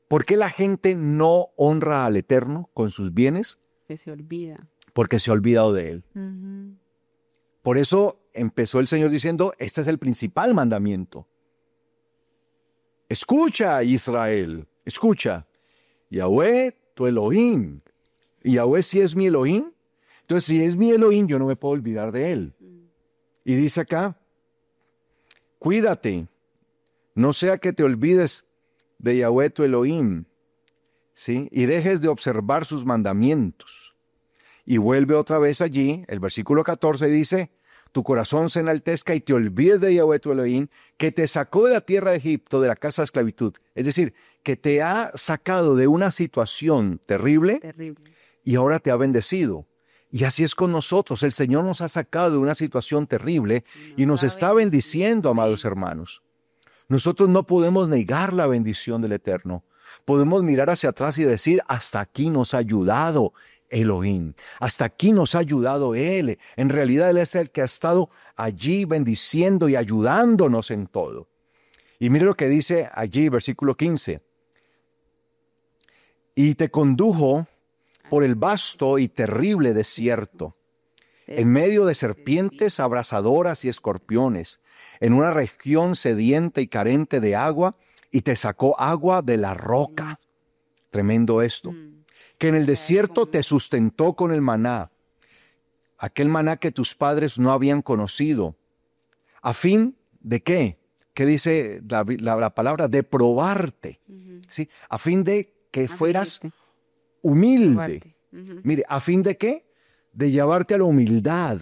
¿Por qué la gente no honra al Eterno con sus bienes? Que se olvida. Porque se ha olvidado de Él. Uh-huh. Por eso empezó el Señor diciendo, este es el principal mandamiento. Escucha, Israel, escucha. Yahweh tu Elohim. Y Yahweh si es mi Elohim. Entonces, si es mi Elohim, yo no me puedo olvidar de Él. Y dice acá, cuídate, no sea que te olvides de Yahweh tu Elohim, ¿sí? Y dejes de observar sus mandamientos. Y vuelve otra vez allí, el versículo 14 dice, tu corazón se enaltezca y te olvides de Yahweh tu Elohim, que te sacó de la tierra de Egipto, de la casa de esclavitud. Es decir, que te ha sacado de una situación terrible. Y ahora te ha bendecido. Y así es con nosotros. El Señor nos ha sacado de una situación terrible y nos está bendiciendo, amados hermanos. Nosotros no podemos negar la bendición del Eterno. Podemos mirar hacia atrás y decir, hasta aquí nos ha ayudado Elohim. Hasta aquí nos ha ayudado Él. En realidad Él es el que ha estado allí bendiciendo y ayudándonos en todo. Y mire lo que dice allí, versículo 15. Y te condujo por el vasto y terrible desierto, en medio de serpientes abrasadoras y escorpiones, en una región sedienta y carente de agua, y te sacó agua de la roca. Tremendo esto. Que en el desierto te sustentó con el maná, aquel maná que tus padres no habían conocido. ¿A fin de qué? ¿Qué dice la palabra? De probarte. ¿Sí? A fin de que fueras humilde. Mire, ¿a fin de qué? De llevarte a la humildad.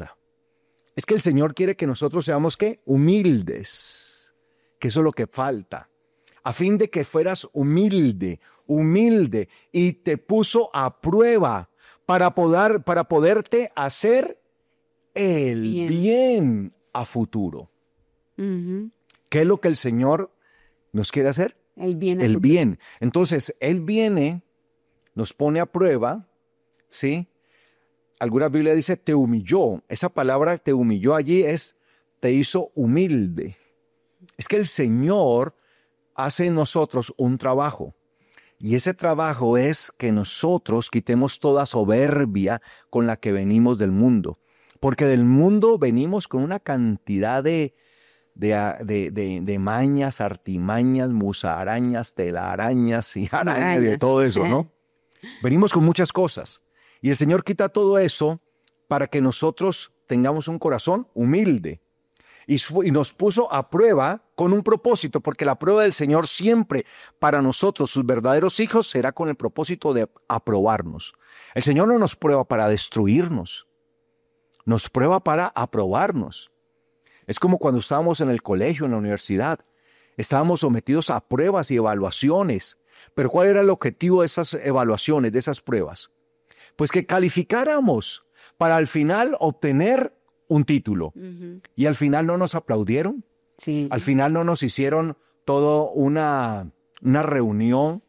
Es que el Señor quiere que nosotros seamos, ¿qué? Humildes. Que eso es lo que falta. A fin de que fueras humilde, y te puso a prueba para poderte hacer el bien a futuro. ¿Qué es lo que el Señor nos quiere hacer? El bien. El bien. Entonces, Él viene, nos pone a prueba, ¿sí? Alguna Biblia dice, te humilló. Esa palabra te humilló allí te hizo humilde. Es que el Señor hace en nosotros un trabajo. Y ese trabajo es que nosotros quitemos toda soberbia con la que venimos del mundo. Porque del mundo venimos con una cantidad de mañas, artimañas, musarañas, telarañas y arañas, de todo eso, ¿no? Venimos con muchas cosas. Y el Señor quita todo eso para que nosotros tengamos un corazón humilde. Y nos puso a prueba con un propósito, porque la prueba del Señor siempre para nosotros, sus verdaderos hijos, será con el propósito de aprobarnos. El Señor no nos prueba para destruirnos, nos prueba para aprobarnos. Es como cuando estábamos en el colegio, en la universidad, estábamos sometidos a pruebas y evaluaciones. Pero ¿cuál era el objetivo de esas evaluaciones, de esas pruebas? Pues que calificáramos para al final obtener un título. Y al final no nos aplaudieron. Sí. Al final no nos hicieron todo una reunión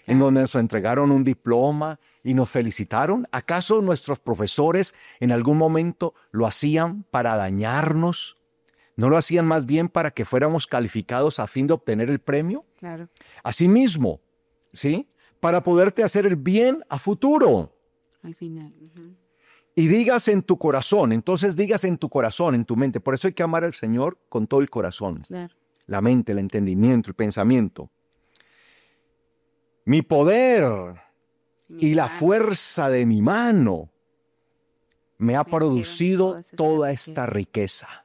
en donde nos entregaron un diploma y nos felicitaron. ¿Acaso nuestros profesores en algún momento lo hacían para dañarnos? ¿No lo hacían más bien para que fuéramos calificados a fin de obtener el premio? Claro. Asimismo, ¿sí? Para poderte hacer el bien a futuro. Al final. Y digas en tu corazón, entonces digas en tu corazón, en tu mente. Por eso hay que amar al Señor con todo el corazón. Claro. La mente, el entendimiento, el pensamiento. Mi poder y la fuerza de mi mano me ha producido toda esta riqueza.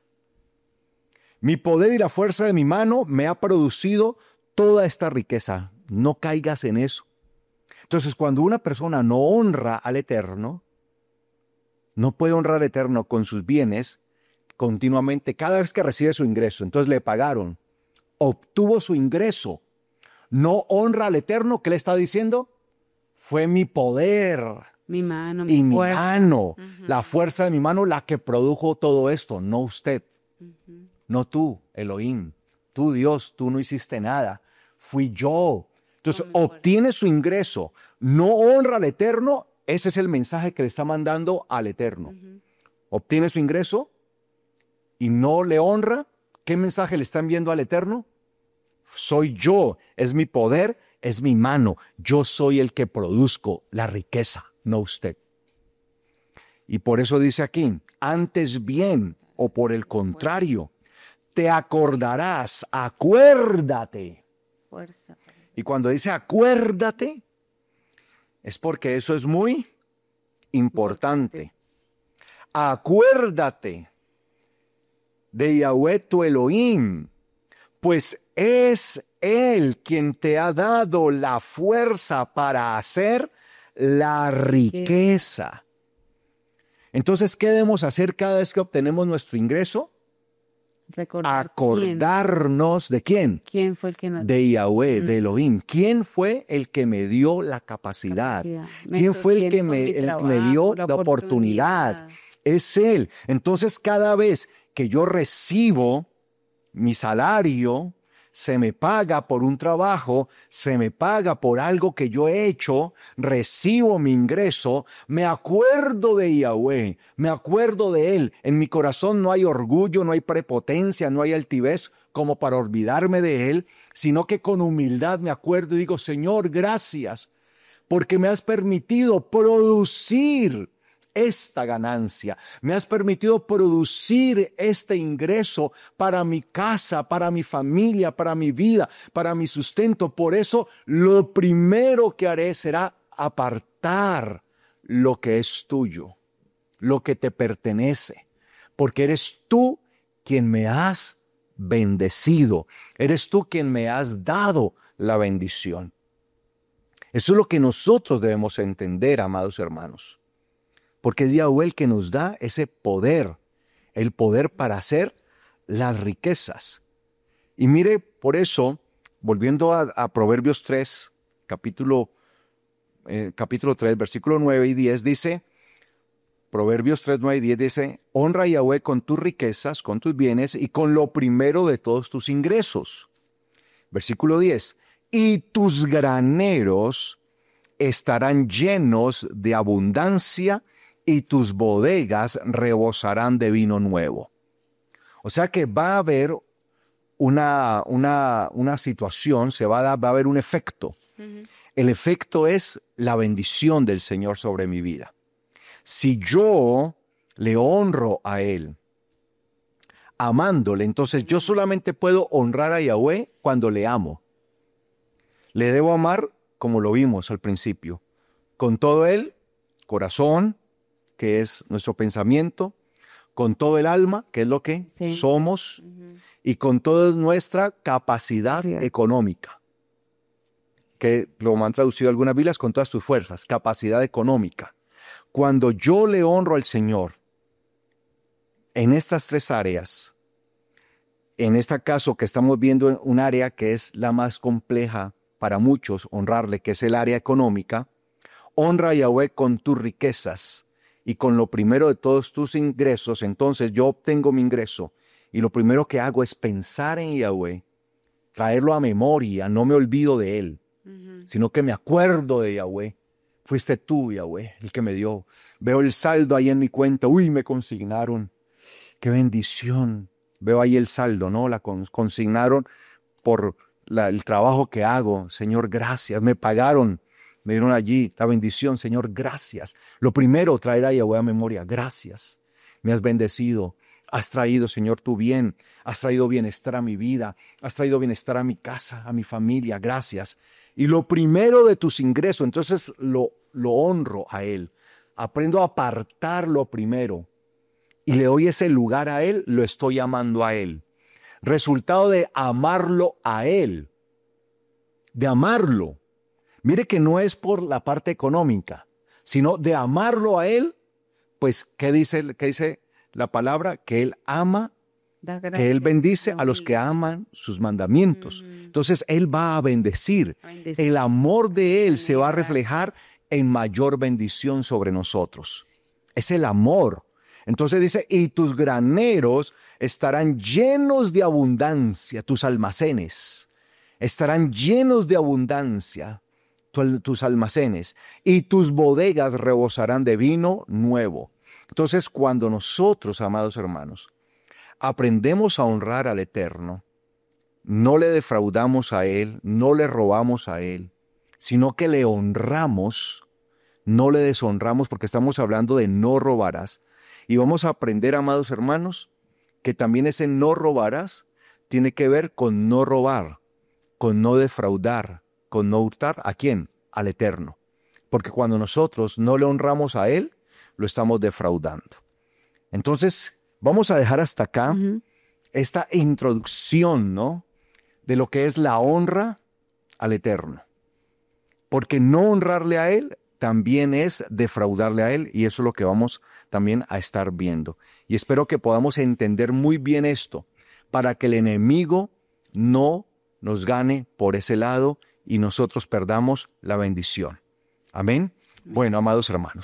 Mi poder y la fuerza de mi mano me ha producido toda esta riqueza. No caigas en eso. Entonces, cuando una persona no honra al Eterno, no puede honrar al Eterno con sus bienes continuamente, cada vez que recibe su ingreso. Entonces le pagaron, obtuvo su ingreso. No honra al Eterno, ¿qué le está diciendo? Fue mi poder. Mi mano, y mi fuerza. mano, la fuerza de mi mano, la que produjo todo esto, no usted. No tú, Elohim. Tú, Dios, tú no hiciste nada. Fui yo. Entonces, obtiene su ingreso. No honra al Eterno. Ese es el mensaje que le está mandando al Eterno. Obtiene su ingreso y no le honra. ¿Qué mensaje le está enviando al Eterno? Soy yo, es mi poder, es mi mano. Yo soy el que produzco la riqueza, no usted. Y por eso dice aquí, antes bien o por el contrario, te acordarás, acuérdate. Fuerza. Y cuando dice acuérdate, es porque eso es muy importante. Acuérdate de Yahweh tu Elohim, pues es Él quien te ha dado la fuerza para hacer la riqueza. Entonces, ¿qué debemos hacer cada vez que obtenemos nuestro ingreso? Acordarnos de quién. ¿Quién fue el que nos de Yahweh, de Elohim. ¿Quién fue el que me dio la capacidad? ¿Quién fue el que me dio la oportunidad? Es Él. Entonces, cada vez que yo recibo mi salario, se me paga por un trabajo, se me paga por algo que yo he hecho, recibo mi ingreso, me acuerdo de Yahweh, me acuerdo de Él. En mi corazón no hay orgullo, no hay prepotencia, no hay altivez como para olvidarme de Él, sino que con humildad me acuerdo y digo, Señor, gracias, porque me has permitido producir esta ganancia, me has permitido producir este ingreso para mi casa, para mi familia, para mi vida, para mi sustento. Por eso lo primero que haré será apartar lo que es tuyo, lo que te pertenece, porque eres tú quien me has bendecido, eres tú quien me has dado la bendición. Eso es lo que nosotros debemos entender, amados hermanos. Porque es Yahweh el que nos da ese poder, el poder para hacer las riquezas. Y mire, por eso, volviendo a Proverbios 3, capítulo 3, versículo 9 y 10, dice, Proverbios 3, 9 y 10 dice, honra a Yahweh con tus riquezas, con tus bienes y con lo primero de todos tus ingresos. Versículo 10, y tus graneros estarán llenos de abundancia y tus bodegas rebosarán de vino nuevo. O sea que va a haber una situación, va a haber un efecto. El efecto es la bendición del Señor sobre mi vida. Si yo le honro a Él, amándole. Entonces yo solamente puedo honrar a Yahweh cuando le amo. Le debo amar como lo vimos al principio, con todo el corazón, que es nuestro pensamiento, con todo el alma, que es lo que somos, y con toda nuestra capacidad económica, que lo han traducido algunas Biblias, con todas tus fuerzas, capacidad económica. Cuando yo le honro al Señor en estas tres áreas, en este caso que estamos viendo un área que es la más compleja para muchos honrarle, que es el área económica, honra a Yahweh con tus riquezas y con lo primero de todos tus ingresos. Entonces yo obtengo mi ingreso y lo primero que hago es pensar en Yahweh, traerlo a memoria, no me olvido de Él, sino que me acuerdo de Yahweh. Fuiste tú, Yahweh, el que me dio. Veo el saldo ahí en mi cuenta. Uy, me consignaron. ¡Qué bendición! Veo ahí el saldo, ¿no? La consignaron por el trabajo que hago. Señor, gracias. Me pagaron. Me dieron allí la bendición. Señor, gracias. Lo primero, traer a Yahweh a memoria. Gracias. Me has bendecido. Has traído, Señor, tu bien. Has traído bienestar a mi vida. Has traído bienestar a mi casa, a mi familia. Gracias. Y lo primero de tus ingresos, entonces lo honro a Él. Aprendo a apartarlo primero. Y le doy ese lugar a Él, lo estoy amando a Él. Resultado de amarlo a Él. De amarlo. Mire que no es por la parte económica, sino de amarlo a Él, pues, ¿qué dice la palabra? Que Él ama, que Él bendice a los que aman sus mandamientos. Entonces, Él va a bendecir. El amor de Él se va a reflejar en mayor bendición sobre nosotros. Es el amor. Entonces dice, y tus graneros estarán llenos de abundancia, tus almacenes estarán llenos de abundancia, tus almacenes, y tus bodegas rebosarán de vino nuevo. Entonces, cuando nosotros, amados hermanos, aprendemos a honrar al Eterno, no le defraudamos a Él, no le robamos a Él, sino que le honramos, no le deshonramos, porque estamos hablando de no robarás. Y vamos a aprender, amados hermanos, que también ese no robarás tiene que ver con no robar, con no defraudar, con no hurtar. ¿A quién? Al Eterno. Porque cuando nosotros no le honramos a Él, lo estamos defraudando. Entonces, vamos a dejar hasta acá esta introducción, ¿no?, de lo que es la honra al Eterno. Porque no honrarle a Él también es defraudarle a Él, y eso es lo que vamos también a estar viendo. Y espero que podamos entender muy bien esto, para que el enemigo no nos gane por ese lado y nosotros perdamos la bendición. Amén. Bueno, amados hermanos.